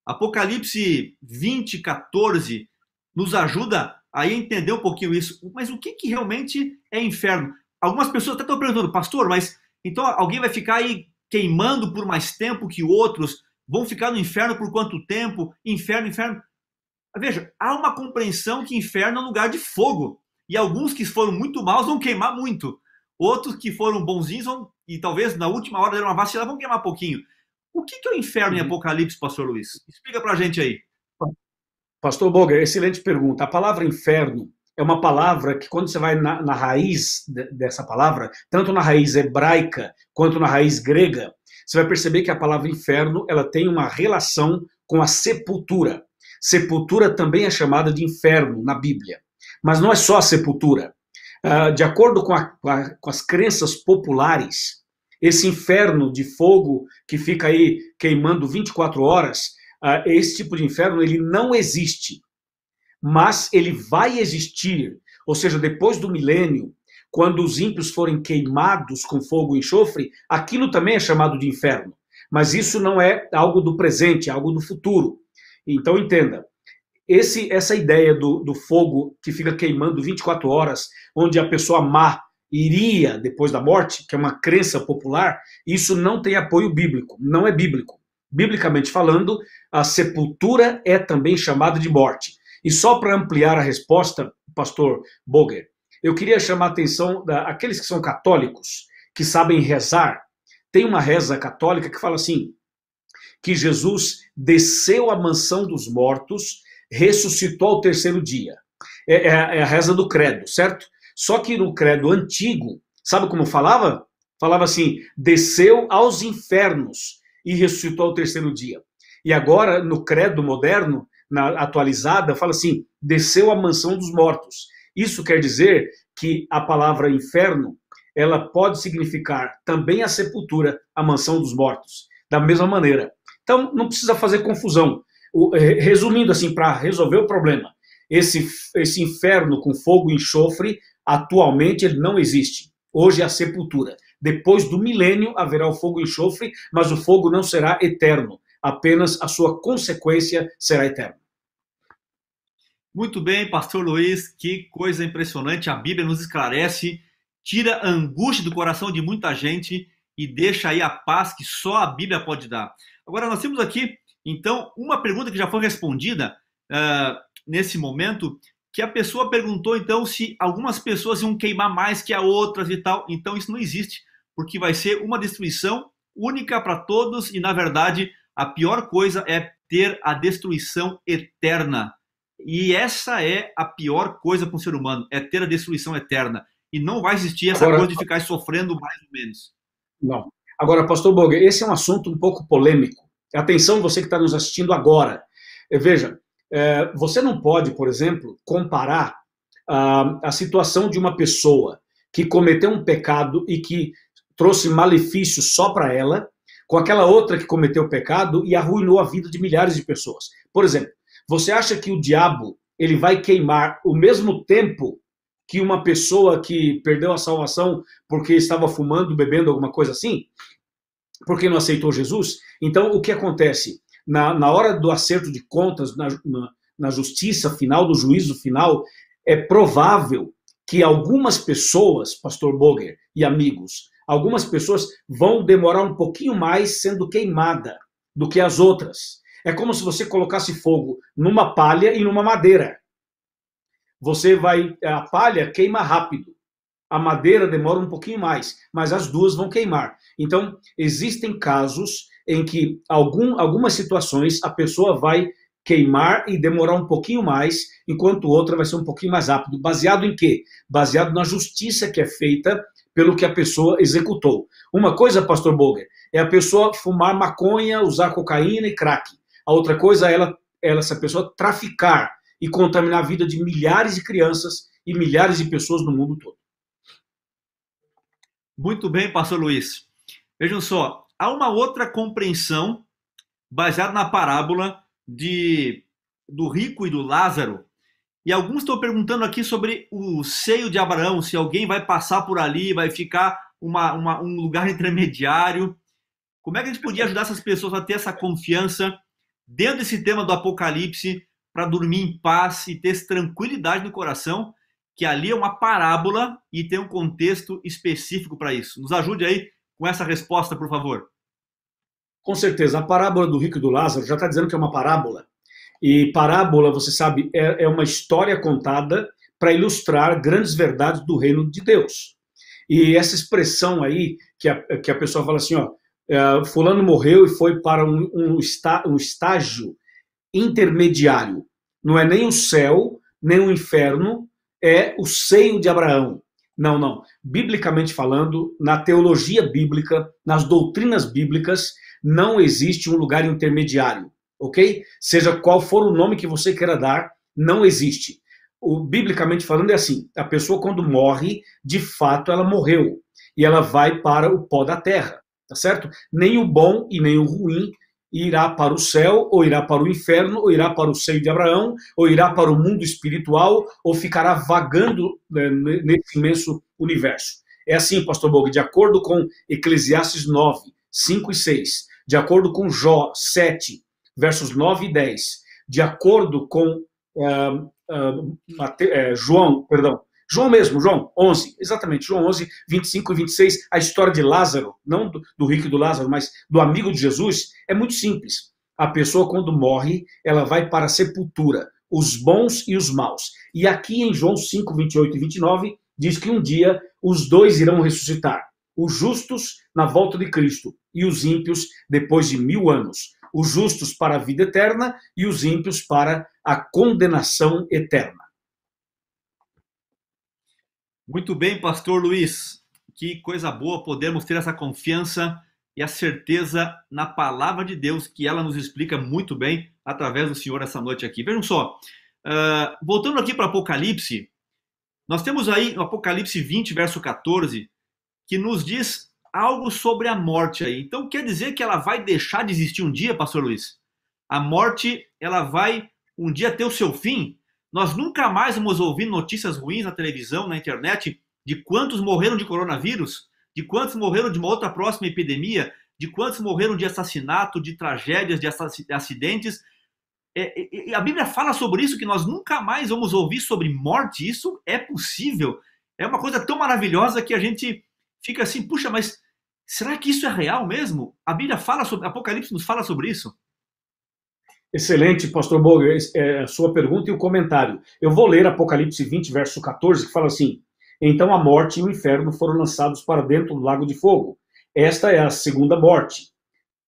Apocalipse 20, 14 nos ajuda a entender um pouquinho isso. Mas o que realmente é inferno? Algumas pessoas até estão perguntando, pastor, mas então alguém vai ficar aí queimando por mais tempo que outros? Vão ficar no inferno por quanto tempo? Inferno, inferno. Veja, há uma compreensão que inferno é um lugar de fogo. E alguns que foram muito maus vão queimar muito. Outros que foram bonzinhos vão, e talvez na última hora deram uma vacilada, vão queimar pouquinho. O que é o inferno em Apocalipse, pastor Luiz? Explica pra gente aí. Pastor Boger, excelente pergunta. A palavra inferno é uma palavra que quando você vai na raiz dessa palavra, tanto na raiz hebraica quanto na raiz grega, você vai perceber que a palavra inferno ela tem uma relação com a sepultura. Sepultura também é chamada de inferno na Bíblia. Mas não é só a sepultura. De acordo com as crenças populares, esse inferno de fogo que fica aí queimando 24 horas, esse tipo de inferno ele não existe. Mas ele vai existir. Ou seja, depois do milênio, quando os ímpios forem queimados com fogo e enxofre, aquilo também é chamado de inferno. Mas isso não é algo do presente, é algo do futuro. Então entenda, essa ideia do fogo que fica queimando 24 horas, onde a pessoa má iria depois da morte, que é uma crença popular, isso não tem apoio bíblico, não é bíblico. Biblicamente falando, a sepultura é também chamada de morte. E só para ampliar a resposta, pastor Boger, eu queria chamar a atenção daqueles que são católicos, que sabem rezar. Tem uma reza católica que fala assim, que Jesus desceu à mansão dos mortos, ressuscitou ao terceiro dia. É a reza do credo, certo? Só que no credo antigo, sabe como falava? Falava assim, desceu aos infernos e ressuscitou ao terceiro dia. E agora, no credo moderno, na atualizada, fala assim, desceu à mansão dos mortos. Isso quer dizer que a palavra inferno, ela pode significar também a sepultura, a mansão dos mortos, da mesma maneira. Então, não precisa fazer confusão. Resumindo assim, para resolver o problema, esse inferno com fogo e enxofre, atualmente ele não existe. Hoje é a sepultura. Depois do milênio haverá o fogo e enxofre, mas o fogo não será eterno. Apenas a sua consequência será eterna. Muito bem, pastor Luiz, que coisa impressionante. A Bíblia nos esclarece, tira a angústia do coração de muita gente e deixa aí a paz que só a Bíblia pode dar. Agora, nós temos aqui, então, uma pergunta que já foi respondida nesse momento, que a pessoa perguntou, então, se algumas pessoas iam queimar mais que as outras e tal. Então, isso não existe, porque vai ser uma destruição única para todos e, na verdade, a pior coisa é ter a destruição eterna. E essa é a pior coisa para um ser humano, é ter a destruição eterna. E não vai existir essa coisa de ficar sofrendo mais ou menos. Não. Agora, pastor Boger, esse é um assunto um pouco polêmico. Atenção, você que está nos assistindo agora. Veja, você não pode, por exemplo, comparar a situação de uma pessoa que cometeu um pecado e que trouxe malefício só para ela, com aquela outra que cometeu o pecado e arruinou a vida de milhares de pessoas. Por exemplo, você acha que o diabo ele vai queimar o mesmo tempo que uma pessoa que perdeu a salvação porque estava fumando, bebendo, alguma coisa assim? Porque não aceitou Jesus? Então, o que acontece? Na hora do acerto de contas, na justiça final, do juízo final, é provável que algumas pessoas, pastor Boger e amigos, algumas pessoas vão demorar um pouquinho mais sendo queimada do que as outras. É como se você colocasse fogo numa palha e numa madeira. A palha queima rápido, a madeira demora um pouquinho mais, mas as duas vão queimar. Então, existem casos em que algumas situações a pessoa vai queimar e demorar um pouquinho mais, enquanto outra vai ser um pouquinho mais rápido. Baseado em quê? Baseado na justiça que é feita pelo que a pessoa executou. Uma coisa, pastor Boger, é a pessoa fumar maconha, usar cocaína e crack. A outra coisa é essa pessoa traficar e contaminar a vida de milhares de crianças e milhares de pessoas no mundo todo. Muito bem, pastor Luiz. Vejam só, há uma outra compreensão baseada na parábola do rico e do Lázaro. E alguns estão perguntando aqui sobre o seio de Abraão, se alguém vai passar por ali, vai ficar um lugar intermediário. Como é que a gente podia ajudar essas pessoas a ter essa confiança dentro desse tema do Apocalipse, para dormir em paz e ter tranquilidade no coração, que ali é uma parábola e tem um contexto específico para isso? Nos ajude aí com essa resposta, por favor. Com certeza. A parábola do rico e do Lázaro já está dizendo que é uma parábola. E parábola, você sabe, é uma história contada para ilustrar grandes verdades do reino de Deus. E essa expressão aí, que a pessoa fala assim, fulano morreu e foi para um estágio intermediário. Não é nem o céu, nem o inferno, é o seio de Abraão. Não. Biblicamente falando, na teologia bíblica, nas doutrinas bíblicas, não existe um lugar intermediário, ok? Seja qual for o nome que você queira dar, não existe. Biblicamente falando é assim, a pessoa quando morre, de fato ela morreu, e ela vai para o pó da terra, tá certo? Nem o bom e nem o ruim irá para o céu, ou irá para o inferno, ou irá para o seio de Abraão, ou irá para o mundo espiritual, ou ficará vagando nesse imenso universo. É assim, pastor Bog, de acordo com Eclesiastes 9, 5 e 6, de acordo com Jó 7, versos 9 e 10, de acordo com João mesmo, João 11, exatamente, João 11, 25 e 26, a história de Lázaro, não do rico e do Lázaro, mas do amigo de Jesus, é muito simples. A pessoa, quando morre, ela vai para a sepultura, os bons e os maus. E aqui em João 5, 28 e 29, diz que um dia os dois irão ressuscitar, os justos na volta de Cristo e os ímpios depois de 1000 anos. Os justos para a vida eterna e os ímpios para a condenação eterna. Muito bem, pastor Luiz. Que coisa boa podermos ter essa confiança e a certeza na palavra de Deus, que ela nos explica muito bem através do Senhor essa noite aqui. Vejam só, voltando aqui para Apocalipse, nós temos aí no Apocalipse 20, verso 14, que nos diz algo sobre a morte aí. Então quer dizer que ela vai deixar de existir um dia, pastor Luiz? A morte, ela vai um dia ter o seu fim? Nós nunca mais vamos ouvir notícias ruins na televisão, na internet, de quantos morreram de coronavírus, de quantos morreram de uma outra próxima epidemia, de quantos morreram de assassinato, de tragédias, de acidentes. A Bíblia fala sobre isso, que nós nunca mais vamos ouvir sobre morte. Isso é possível. É uma coisa tão maravilhosa que a gente fica assim, puxa, mas será que isso é real mesmo? A Bíblia fala sobre, Apocalipse nos fala sobre isso. Excelente, pastor Boger, a sua pergunta e o comentário. Eu vou ler Apocalipse 20, verso 14, que fala assim: então a morte e o inferno foram lançados para dentro do lago de fogo. Esta é a segunda morte,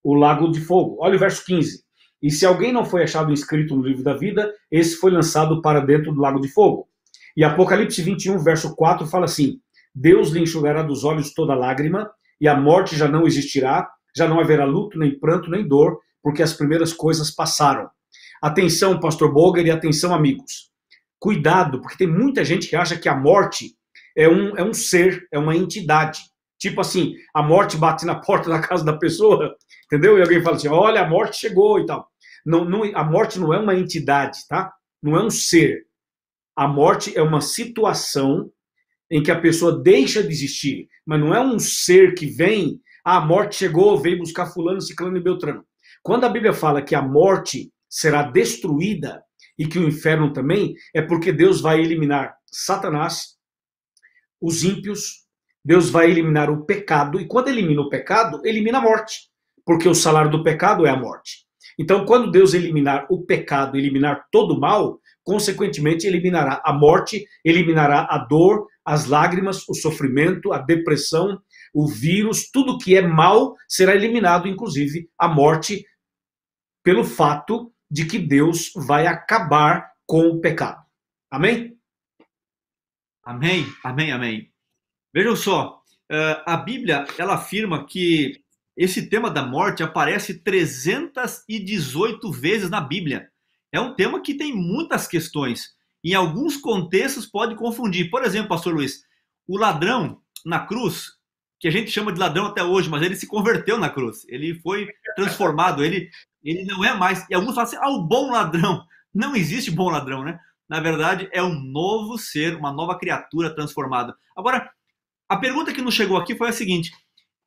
o lago de fogo. Olha o verso 15. E se alguém não foi achado inscrito no livro da vida, esse foi lançado para dentro do lago de fogo. E Apocalipse 21, verso 4, fala assim: Deus lhe enxugará dos olhos toda lágrima, e a morte já não existirá, já não haverá luto, nem pranto, nem dor, porque as primeiras coisas passaram. Atenção, pastor Boger, e atenção, amigos. Cuidado, porque tem muita gente que acha que a morte é um ser, é uma entidade. Tipo assim, a morte bate na porta da casa da pessoa, entendeu? E alguém fala assim, olha, a morte chegou e tal. Não, a morte não é uma entidade, tá? Não é um ser. A morte é uma situação em que a pessoa deixa de existir, mas não é um ser que vem, a morte chegou, veio buscar fulano, ciclano e beltrano. Quando a Bíblia fala que a morte será destruída e que o inferno também, é porque Deus vai eliminar Satanás, os ímpios, Deus vai eliminar o pecado, e quando elimina o pecado, elimina a morte, porque o salário do pecado é a morte. Então, quando Deus eliminar o pecado, eliminar todo o mal, consequentemente eliminará a morte, eliminará a dor, as lágrimas, o sofrimento, a depressão, o vírus, tudo que é mal será eliminado, inclusive a morte, pelo fato de que Deus vai acabar com o pecado. Amém? Amém, amém, amém. Vejam só, a Bíblia, ela afirma que esse tema da morte aparece 318 vezes na Bíblia. É um tema que tem muitas questões. Em alguns contextos pode confundir. Por exemplo, pastor Luiz, o ladrão na cruz, que a gente chama de ladrão até hoje, mas ele se converteu na cruz. Ele foi transformado, ele não é mais. E alguns falam assim, o bom ladrão. Não existe bom ladrão, né? Na verdade, é um novo ser, uma nova criatura transformada. Agora, a pergunta que nos chegou aqui foi a seguinte: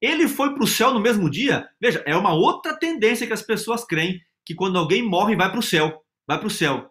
ele foi para o céu no mesmo dia? Veja, é uma outra tendência que as pessoas creem, que quando alguém morre, vai para o céu. Vai para o céu.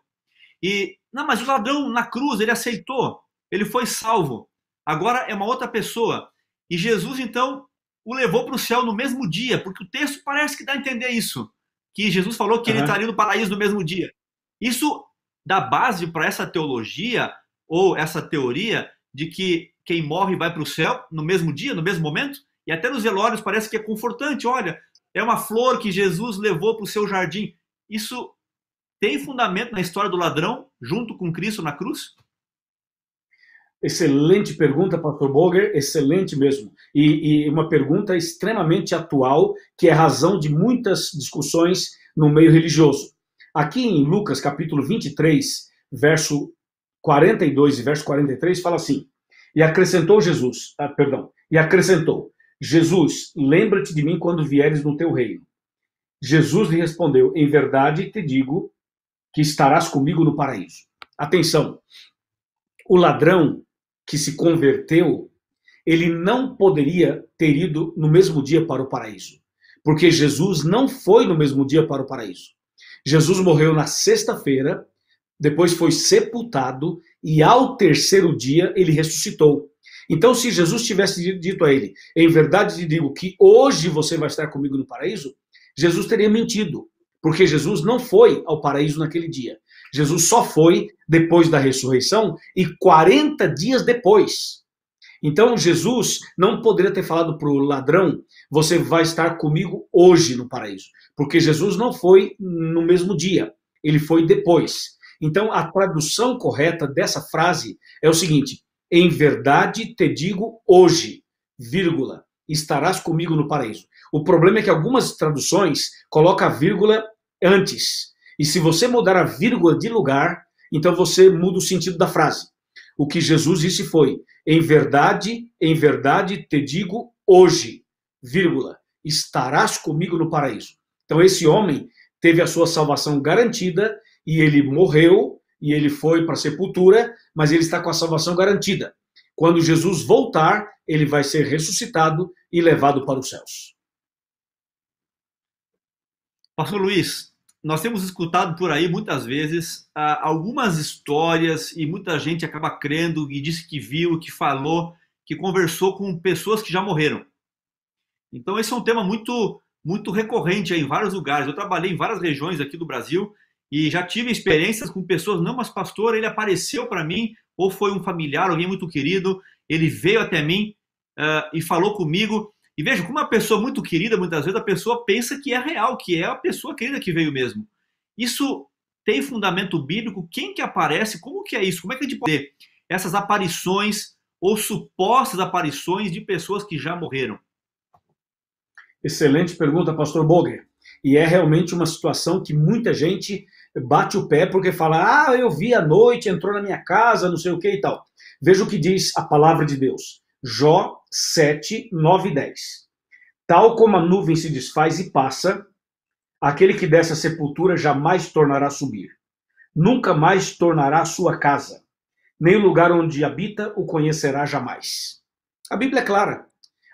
E, não, mas o ladrão na cruz, ele aceitou. Ele foi salvo. Agora é uma outra pessoa. E Jesus, então, o levou para o céu no mesmo dia, porque o texto parece que dá a entender isso. Que Jesus falou que ele estaria no paraíso no mesmo dia. Isso dá base para essa teologia, ou essa teoria, de que quem morre vai para o céu no mesmo dia, no mesmo momento? E até nos velórios parece que é confortante. Olha, é uma flor que Jesus levou para o seu jardim. Isso tem fundamento na história do ladrão, junto com Cristo na cruz? Excelente pergunta, pastor Boger, excelente mesmo. E uma pergunta extremamente atual, que é razão de muitas discussões no meio religioso. Aqui em Lucas, capítulo 23, verso 42 e verso 43, fala assim: e acrescentou Jesus, e acrescentou, Jesus, lembra-te de mim quando vieres no teu reino. Jesus lhe respondeu: em verdade te digo que estarás comigo no paraíso. Atenção, o ladrão que se converteu, ele não poderia ter ido no mesmo dia para o paraíso, porque Jesus não foi no mesmo dia para o paraíso. Jesus morreu na sexta-feira, depois foi sepultado e ao terceiro dia ele ressuscitou. Então, se Jesus tivesse dito a ele: em verdade te digo que hoje você vai estar comigo no paraíso, Jesus teria mentido, porque Jesus não foi ao paraíso naquele dia. Jesus só foi depois da ressurreição e 40 dias depois. Então, Jesus não poderia ter falado para o ladrão: você vai estar comigo hoje no paraíso, porque Jesus não foi no mesmo dia, ele foi depois. Então, a tradução correta dessa frase é o seguinte: em verdade te digo hoje, vírgula, estarás comigo no paraíso. O problema é que algumas traduções colocam a vírgula antes. E se você mudar a vírgula de lugar, então você muda o sentido da frase. O que Jesus disse foi: em verdade te digo hoje, vírgula, estarás comigo no paraíso. Então esse homem teve a sua salvação garantida e ele morreu e ele foi para a sepultura, mas ele está com a salvação garantida. Quando Jesus voltar, ele vai ser ressuscitado e levado para os céus. Pastor Luiz, nós temos escutado por aí muitas vezes algumas histórias e muita gente acaba crendo e disse que viu, que falou, que conversou com pessoas que já morreram. Então esse é um tema muito, muito recorrente aí em vários lugares. Eu trabalhei em várias regiões aqui do Brasil e já tive experiências com pessoas: não, mas pastor, ele apareceu para mim, ou foi um familiar, alguém muito querido, ele veio até mim e falou comigo. E veja, como uma pessoa muito querida, muitas vezes a pessoa pensa que é real, que é a pessoa querida que veio mesmo. Isso tem fundamento bíblico? Quem que aparece? Como que é isso? Como é que a gente pode ter essas aparições ou supostas aparições de pessoas que já morreram? Excelente pergunta, pastor Boger. E é realmente uma situação que muita gente bate o pé porque fala: eu vi à noite, entrou na minha casa, não sei o que e tal. Veja o que diz a palavra de Deus. Jó 7, 9 e 10. Tal como a nuvem se desfaz e passa, aquele que desce à sepultura jamais tornará a subir. Nunca mais tornará a sua casa, nem o lugar onde habita o conhecerá jamais. A Bíblia é clara.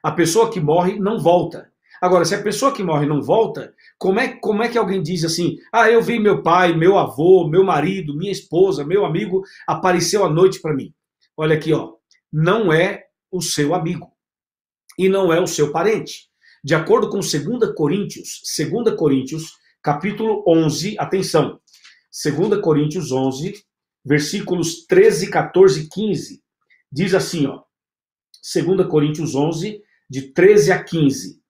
A pessoa que morre não volta. Agora, se a pessoa que morre não volta, como é que alguém diz assim: eu vi meu pai, meu avô, meu marido, minha esposa, meu amigo, apareceu à noite para mim? Olha aqui, não é o seu amigo e não é o seu parente. De acordo com 2 Coríntios, capítulo 11, atenção, 2 Coríntios 11, versículos 13, 14 e 15, diz assim, 2 Coríntios 11, de 13 a 15.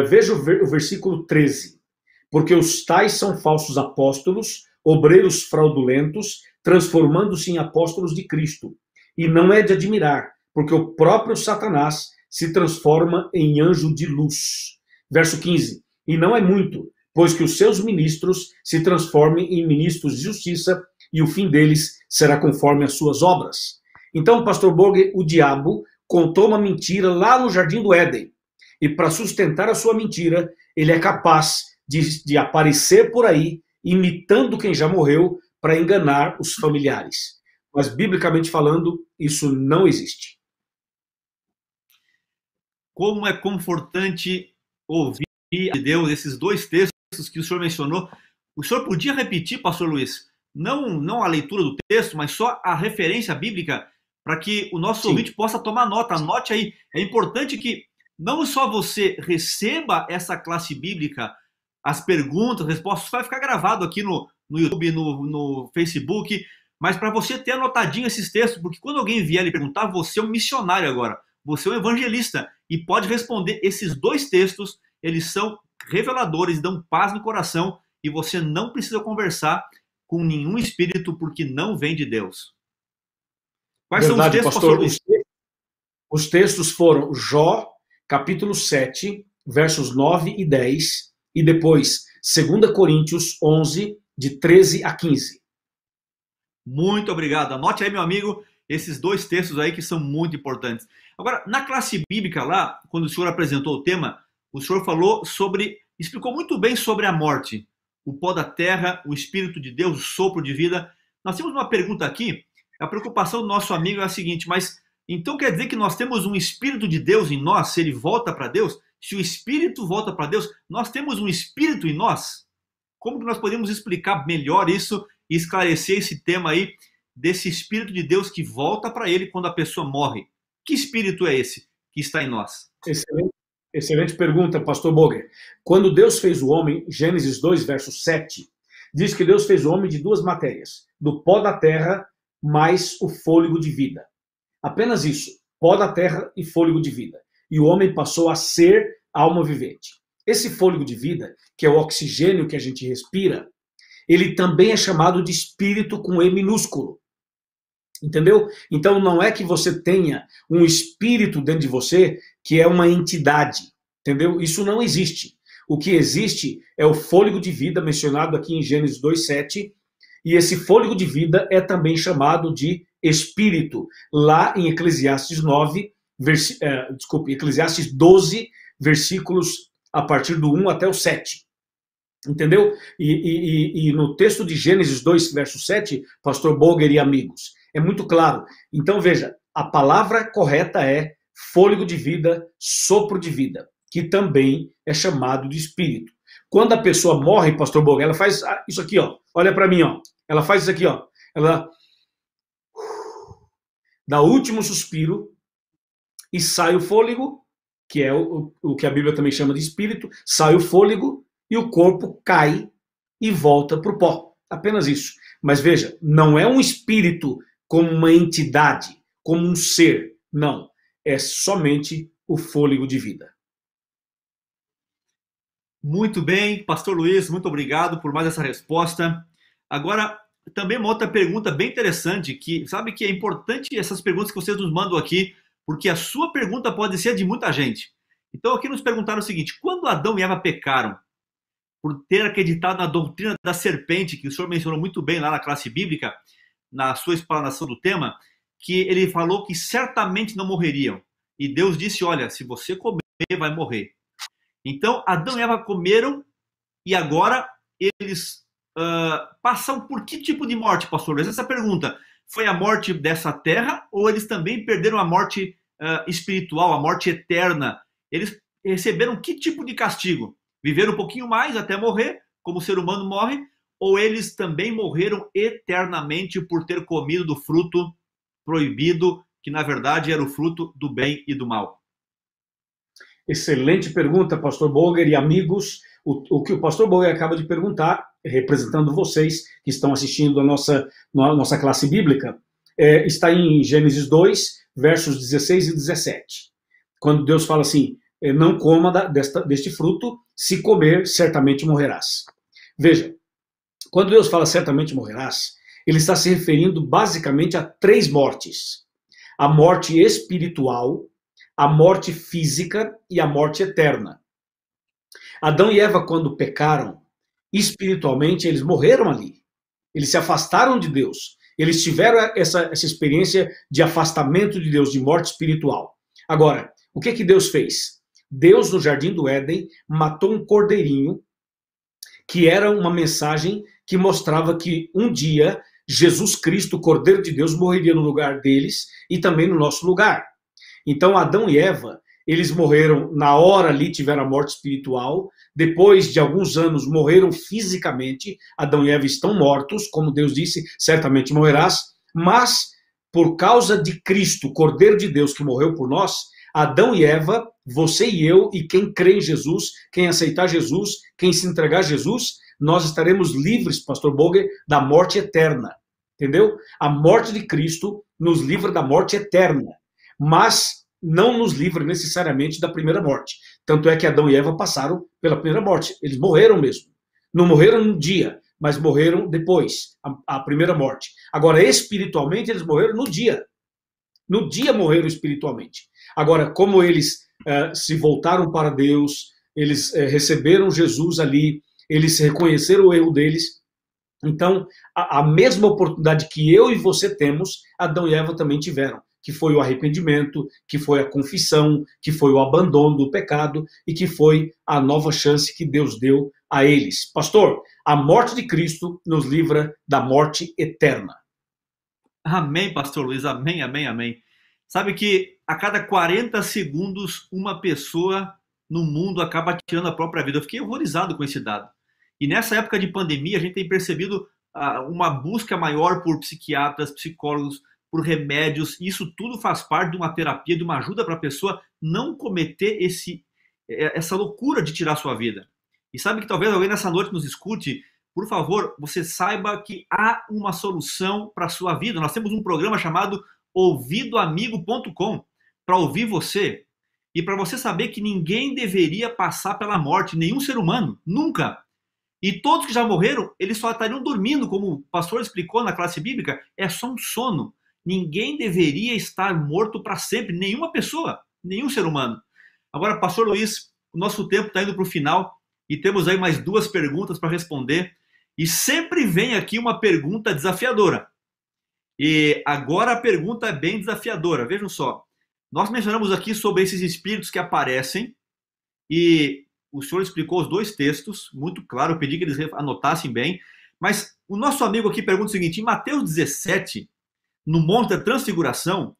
Veja o versículo 13. Porque os tais são falsos apóstolos, obreiros fraudulentos, transformando-se em apóstolos de Cristo. E não é de admirar, porque o próprio Satanás se transforma em anjo de luz. Verso 15. E não é muito, pois que os seus ministros se transformem em ministros de justiça, e o fim deles será conforme as suas obras. Então, pastor Boger, o diabo contou uma mentira lá no Jardim do Éden. E para sustentar a sua mentira, ele é capaz de aparecer por aí, imitando quem já morreu, para enganar os familiares. Mas, biblicamente falando, isso não existe. Como é confortante ouvir de Deus esses dois textos que o senhor mencionou. O senhor podia repetir, pastor Luiz, não a leitura do texto, mas só a referência bíblica, para que o nosso ouvinte possa tomar nota. Anote aí. É importante que não só você receba essa classe bíblica, as perguntas, as respostas, vai ficar gravado aqui no YouTube, no Facebook, mas para você ter anotadinho esses textos, porque quando alguém vier lhe perguntar, você é um missionário agora, você é um evangelista e pode responder. Esses dois textos, eles são reveladores, dão paz no coração e você não precisa conversar com nenhum espírito porque não vem de Deus. Quais são os textos, pastor Luiz? Os textos foram Jó, capítulo 7, versos 9 e 10, e depois 2 Coríntios 11, de 13 a 15. Muito obrigado. Anote aí, meu amigo, esses dois textos aí que são muito importantes. Agora, na classe bíblica lá, quando o senhor apresentou o tema, o senhor falou sobre explicou muito bem sobre a morte, o pó da terra, o Espírito de Deus, o sopro de vida. Nós temos uma pergunta aqui, a preocupação do nosso amigo é a seguinte, mas então quer dizer que nós temos um Espírito de Deus em nós, se ele volta para Deus? Se o Espírito volta para Deus, nós temos um Espírito em nós? Como que nós podemos explicar melhor isso e esclarecer esse tema aí desse Espírito de Deus que volta para ele quando a pessoa morre? Que Espírito é esse que está em nós? Excelente pergunta, pastor Boger. Quando Deus fez o homem, Gênesis 2, verso 7, diz que Deus fez o homem de duas matérias, do pó da terra mais o fôlego de vida. Apenas isso, pó da terra e fôlego de vida. E o homem passou a ser alma vivente. Esse fôlego de vida, que é o oxigênio que a gente respira, ele também é chamado de espírito com E minúsculo. Entendeu? Então não é que você tenha um espírito dentro de você que é uma entidade. Entendeu? Isso não existe. O que existe é o fôlego de vida mencionado aqui em Gênesis 2:7, e esse fôlego de vida é também chamado de espírito. Lá em Eclesiastes 12, versículos a partir do 1 até o 7. Entendeu? E no texto de Gênesis 2, verso 7, pastor Boger e amigos, é muito claro. Então veja, a palavra correta é fôlego de vida, sopro de vida, que também é chamado de espírito. Quando a pessoa morre, pastor Boger, ela faz isso aqui, ó. Olha para mim, ó. Ela faz isso aqui, ó. Ela dá o último suspiro e sai o fôlego, que é o que a Bíblia também chama de espírito, sai o fôlego e o corpo cai e volta para o pó. Apenas isso. Mas veja, não é um espírito como uma entidade, como um ser. Não. É somente o fôlego de vida. Muito bem, pastor Luiz, muito obrigado por mais essa resposta. Agora, também uma outra pergunta bem interessante, que sabe que é importante essas perguntas que vocês nos mandam aqui, porque a sua pergunta pode ser de muita gente. Então aqui nos perguntaram o seguinte, quando Adão e Eva pecaram, por ter acreditado na doutrina da serpente, que o senhor mencionou muito bem lá na classe bíblica, na sua explanação do tema, que ele falou que certamente não morreriam. E Deus disse, olha, se você comer, vai morrer. Então, Adão e Eva comeram e agora eles passam por que tipo de morte, pastor? Essa pergunta, foi a morte dessa terra ou eles também perderam a morte espiritual, a morte eterna? Eles receberam que tipo de castigo? Viveram um pouquinho mais até morrer, como o ser humano morre, ou eles também morreram eternamente por ter comido do fruto proibido, que na verdade era o fruto do bem e do mal? Excelente pergunta, pastor Boger e amigos. O que o pastor Boger acaba de perguntar, representando vocês que estão assistindo a nossa classe bíblica, está em Gênesis 2, versos 16 e 17. Quando Deus fala assim, não coma deste fruto, se comer, certamente morrerás. Veja, quando Deus fala certamente morrerás, ele está se referindo basicamente a 3 mortes. A morte espiritual, a morte física e a morte eterna. Adão e Eva, quando pecaram, espiritualmente, eles morreram ali. Eles se afastaram de Deus. Eles tiveram essa experiência de afastamento de Deus, de morte espiritual. Agora, o que Deus fez? Deus, no Jardim do Éden, matou um cordeirinho, que era uma mensagem que mostrava que um dia Jesus Cristo, o Cordeiro de Deus, morreria no lugar deles e também no nosso lugar. Então, Adão e Eva, eles morreram na hora ali, tiveram a morte espiritual. Depois de alguns anos, morreram fisicamente. Adão e Eva estão mortos, como Deus disse, certamente morrerás. Mas, por causa de Cristo, Cordeiro de Deus, que morreu por nós, Adão e Eva, você e eu, e quem crê em Jesus, quem aceitar Jesus, quem se entregar a Jesus, nós estaremos livres, pastor Boger, da morte eterna. Entendeu? A morte de Cristo nos livra da morte eterna, mas não nos livra necessariamente da primeira morte. Tanto é que Adão e Eva passaram pela primeira morte. Eles morreram mesmo. Não morreram num dia, mas morreram depois, a primeira morte. Agora, espiritualmente, eles morreram no dia. No dia morreram espiritualmente. Agora, como eles se voltaram para Deus, eles receberam Jesus ali, eles reconheceram o erro deles. Então, a mesma oportunidade que eu e você temos, Adão e Eva também tiveram. que foi o arrependimento, que foi a confissão, que foi o abandono do pecado e que foi a nova chance que Deus deu a eles. Pastor, a morte de Cristo nos livra da morte eterna. Amém, pastor Luiz, amém, amém, amém. Sabe que a cada 40 segundos uma pessoa no mundo acaba tirando a própria vida. Eu fiquei horrorizado com esse dado. E nessa época de pandemia a gente tem percebido uma busca maior por psiquiatras, psicólogos, por remédios. Isso tudo faz parte de uma terapia, de uma ajuda para a pessoa não cometer essa loucura de tirar a sua vida. E sabe que talvez alguém nessa noite nos escute. Por favor, você saiba que há uma solução para a sua vida. Nós temos um programa chamado ouvidoamigo.com para ouvir você e para você saber que ninguém deveria passar pela morte, nenhum ser humano, nunca. E todos que já morreram, eles só estariam dormindo, como o pastor explicou na classe bíblica, é só um sono. Ninguém deveria estar morto para sempre, nenhuma pessoa, nenhum ser humano. Agora, pastor Luiz, o nosso tempo está indo para o final e temos aí mais 2 perguntas para responder. E sempre vem aqui uma pergunta desafiadora. E agora a pergunta é bem desafiadora. Vejam só. Nós mencionamos aqui sobre esses espíritos que aparecem e o senhor explicou os 2 textos, muito claro, eu pedi que eles anotassem bem. Mas o nosso amigo aqui pergunta o seguinte, em Mateus 17, no Monte da Transfiguração,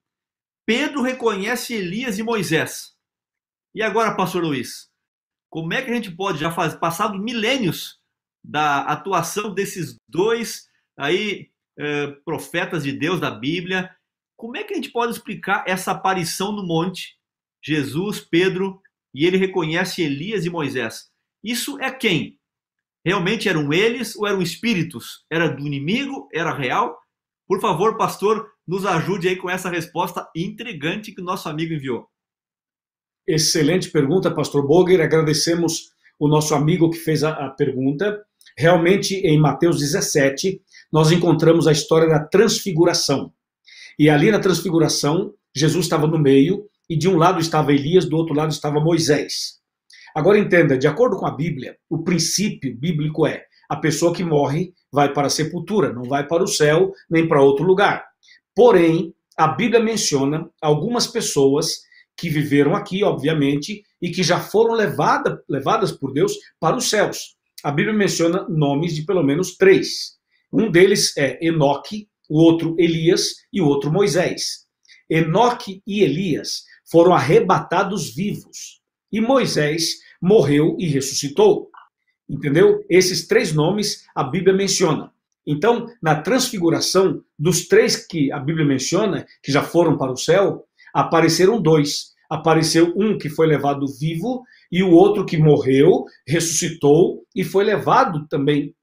Pedro reconhece Elias e Moisés. E agora, pastor Luiz, como é que a gente pode, já passado milênios da atuação desses 2 aí, profetas de Deus da Bíblia, como é que a gente pode explicar essa aparição no monte, Jesus, Pedro, e ele reconhece Elias e Moisés? Isso é quem? Realmente eram eles ou eram espíritos? Era do inimigo? Era real? Por favor, pastor, nos ajude aí com essa resposta intrigante que o nosso amigo enviou. Excelente pergunta, pastor Boger. Agradecemos o nosso amigo que fez a pergunta. Realmente, em Mateus 17, nós encontramos a história da transfiguração. E ali na transfiguração, Jesus estava no meio, e de um lado estava Elias, do outro lado estava Moisés. Agora entenda, de acordo com a Bíblia, o princípio bíblico é, a pessoa que morre vai para a sepultura, não vai para o céu, nem para outro lugar. Porém, a Bíblia menciona algumas pessoas que viveram aqui, obviamente, e que já foram levadas por Deus para os céus. A Bíblia menciona nomes de pelo menos 3. Um deles é Enoque, o outro Elias e o outro Moisés. Enoque e Elias foram arrebatados vivos e Moisés morreu e ressuscitou. Entendeu? Esses 3 nomes a Bíblia menciona. Então, na transfiguração, dos 3 que a Bíblia menciona, que já foram para o céu, apareceram 2. Apareceu um que foi levado vivo e o outro que morreu, ressuscitou e foi levado também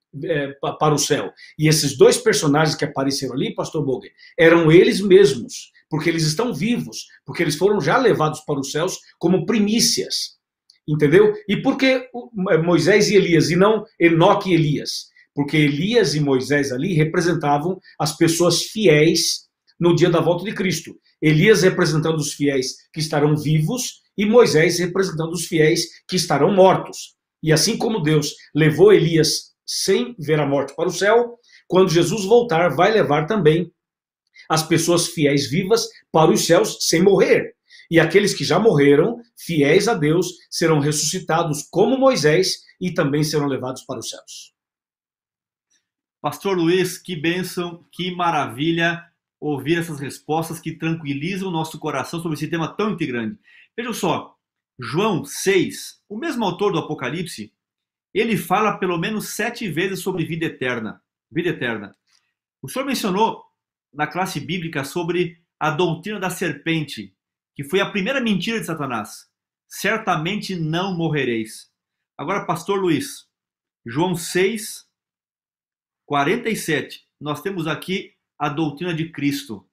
para o céu. E esses 2 personagens que apareceram ali, pastor Boger, eram eles mesmos, porque eles estão vivos, porque eles foram já levados para os céus como primícias. Entendeu? E por que Moisés e Elias e não Enoque e Elias? Porque Elias e Moisés ali representavam as pessoas fiéis no dia da volta de Cristo. Elias representando os fiéis que estarão vivos e Moisés representando os fiéis que estarão mortos. E assim como Deus levou Elias sem ver a morte para o céu, quando Jesus voltar, vai levar também as pessoas fiéis vivas para os céus sem morrer. E aqueles que já morreram, fiéis a Deus, serão ressuscitados como Moisés e também serão levados para os céus. Pastor Luiz, que bênção, que maravilha ouvir essas respostas que tranquilizam o nosso coração sobre esse tema tão integrante. Vejam só, João 6, o mesmo autor do Apocalipse, ele fala pelo menos 7 vezes sobre vida eterna. Vida eterna. O senhor mencionou na classe bíblica sobre a doutrina da serpente, que foi a primeira mentira de Satanás. Certamente não morrereis. Agora, pastor Luiz, João 6, 47, nós temos aqui a doutrina de Cristo.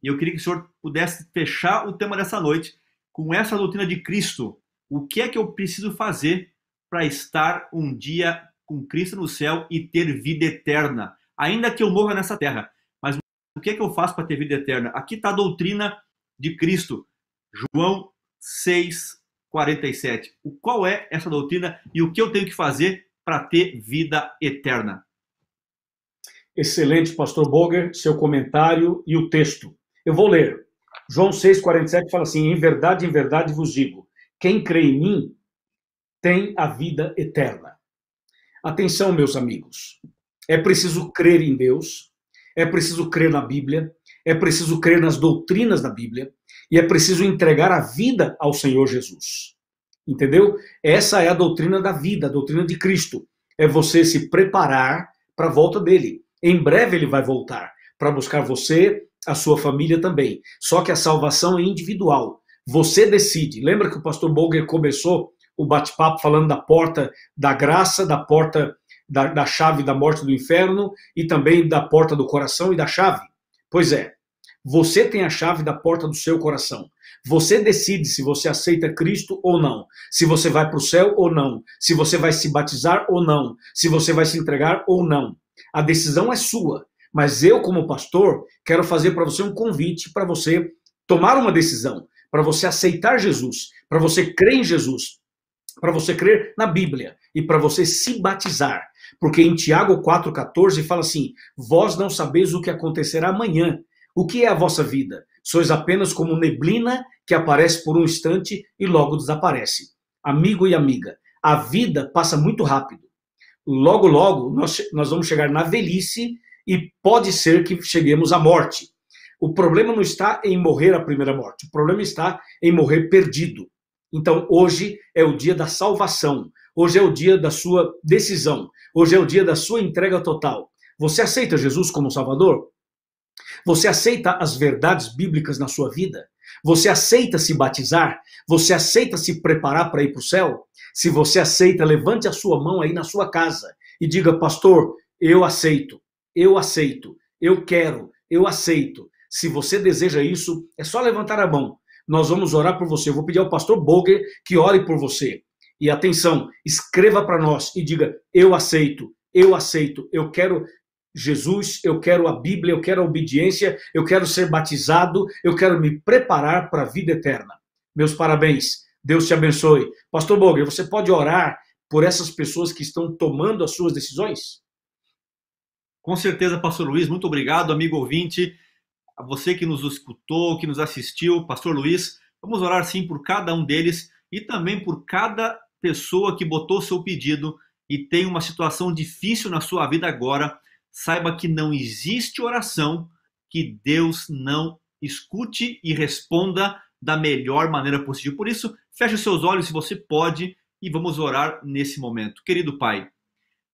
E eu queria que o senhor pudesse fechar o tema dessa noite com essa doutrina de Cristo. O que é que eu preciso fazer para estar um dia com Cristo no céu e ter vida eterna? Ainda que eu morra nessa terra. Mas o que é que eu faço para ter vida eterna? Aqui está a doutrina de Cristo. João 6, 47. Qual é essa doutrina e o que eu tenho que fazer para ter vida eterna? Excelente, pastor Boger, seu comentário e o texto. Eu vou ler. João 6,47 fala assim, em verdade vos digo, quem crê em mim tem a vida eterna. Atenção, meus amigos, é preciso crer em Deus, é preciso crer na Bíblia, é preciso crer nas doutrinas da Bíblia e é preciso entregar a vida ao Senhor Jesus. Entendeu? Essa é a doutrina da vida, a doutrina de Cristo. É você se preparar para a volta dele. Em breve ele vai voltar para buscar você, a sua família também. Só que a salvação é individual. Você decide. Lembra que o pastor Boger começou o bate-papo falando da porta da graça, da porta da chave da morte do inferno e também da porta do coração e da chave? Pois é, você tem a chave da porta do seu coração. Você decide se você aceita Cristo ou não, se você vai para o céu ou não, se você vai se batizar ou não, se você vai se entregar ou não. A decisão é sua, mas eu, como pastor, quero fazer para você um convite para você tomar uma decisão, para você aceitar Jesus, para você crer em Jesus, para você crer na Bíblia e para você se batizar. Porque em Tiago 4,14 fala assim, vós não sabeis o que acontecerá amanhã. O que é a vossa vida? Sois apenas como neblina que aparece por um instante e logo desaparece. Amigo e amiga, a vida passa muito rápido. Logo, logo, nós vamos chegar na velhice e pode ser que cheguemos à morte. O problema não está em morrer a primeira morte. O problema está em morrer perdido. Então, hoje é o dia da salvação. Hoje é o dia da sua decisão. Hoje é o dia da sua entrega total. Você aceita Jesus como Salvador? Você aceita as verdades bíblicas na sua vida? Você aceita se batizar? Você aceita se preparar para ir para o céu? Se você aceita, levante a sua mão aí na sua casa e diga, pastor, eu aceito, eu quero, eu aceito. Se você deseja isso, é só levantar a mão. Nós vamos orar por você. Eu vou pedir ao pastor Boger que ore por você. E atenção, escreva para nós e diga, eu aceito, eu quero Jesus, eu quero a Bíblia, eu quero a obediência, eu quero ser batizado, eu quero me preparar para a vida eterna. Meus parabéns, Deus te abençoe. Pastor Boger, você pode orar por essas pessoas que estão tomando as suas decisões? Com certeza, pastor Luiz, muito obrigado, amigo ouvinte, a você que nos escutou, que nos assistiu, pastor Luiz, vamos orar sim por cada um deles e também por cada pessoa que botou seu pedido e tem uma situação difícil na sua vida agora. Saiba que não existe oração que Deus não escute e responda da melhor maneira possível. Por isso, feche os seus olhos se você pode e vamos orar nesse momento. Querido Pai,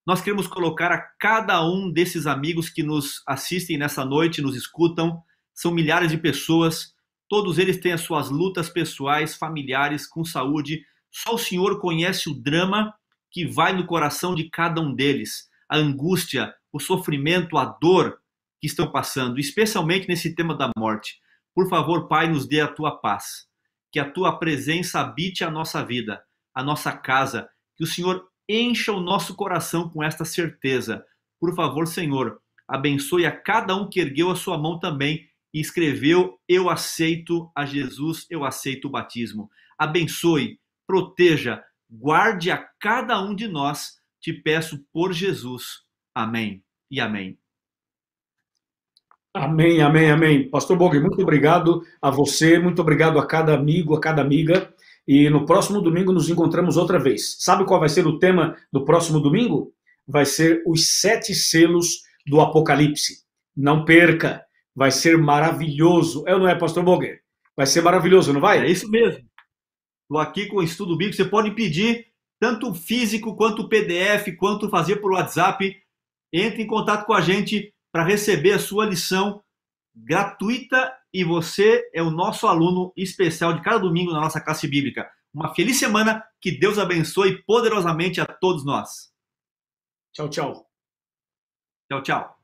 nós queremos colocar a cada um desses amigos que nos assistem nessa noite, nos escutam, são milhares de pessoas, todos eles têm as suas lutas pessoais, familiares, com saúde. Só o Senhor conhece o drama que vai no coração de cada um deles, a angústia, o sofrimento, a dor que estão passando, especialmente nesse tema da morte. Por favor, Pai, nos dê a tua paz, que a tua presença habite a nossa vida, a nossa casa, que o Senhor encha o nosso coração com esta certeza. Por favor, Senhor, abençoe a cada um que ergueu a sua mão também e escreveu, eu aceito a Jesus, eu aceito o batismo. Abençoe, proteja, guarde a cada um de nós, te peço por Jesus. Amém e amém. Amém, amém, amém. Pastor Boger, muito obrigado a você, muito obrigado a cada amigo, a cada amiga. E no próximo domingo nos encontramos outra vez. Sabe qual vai ser o tema do próximo domingo? Vai ser os 7 selos do Apocalipse. Não perca, vai ser maravilhoso. É ou não é, pastor Boger? Vai ser maravilhoso, não vai? É isso mesmo. Estou aqui com o estudo bíblico. Você pode pedir tanto físico, quanto PDF, quanto fazer por WhatsApp. Entre em contato com a gente para receber a sua lição gratuita e você é o nosso aluno especial de cada domingo na nossa classe bíblica. Uma feliz semana, que Deus abençoe poderosamente a todos nós. Tchau, tchau. Tchau, tchau.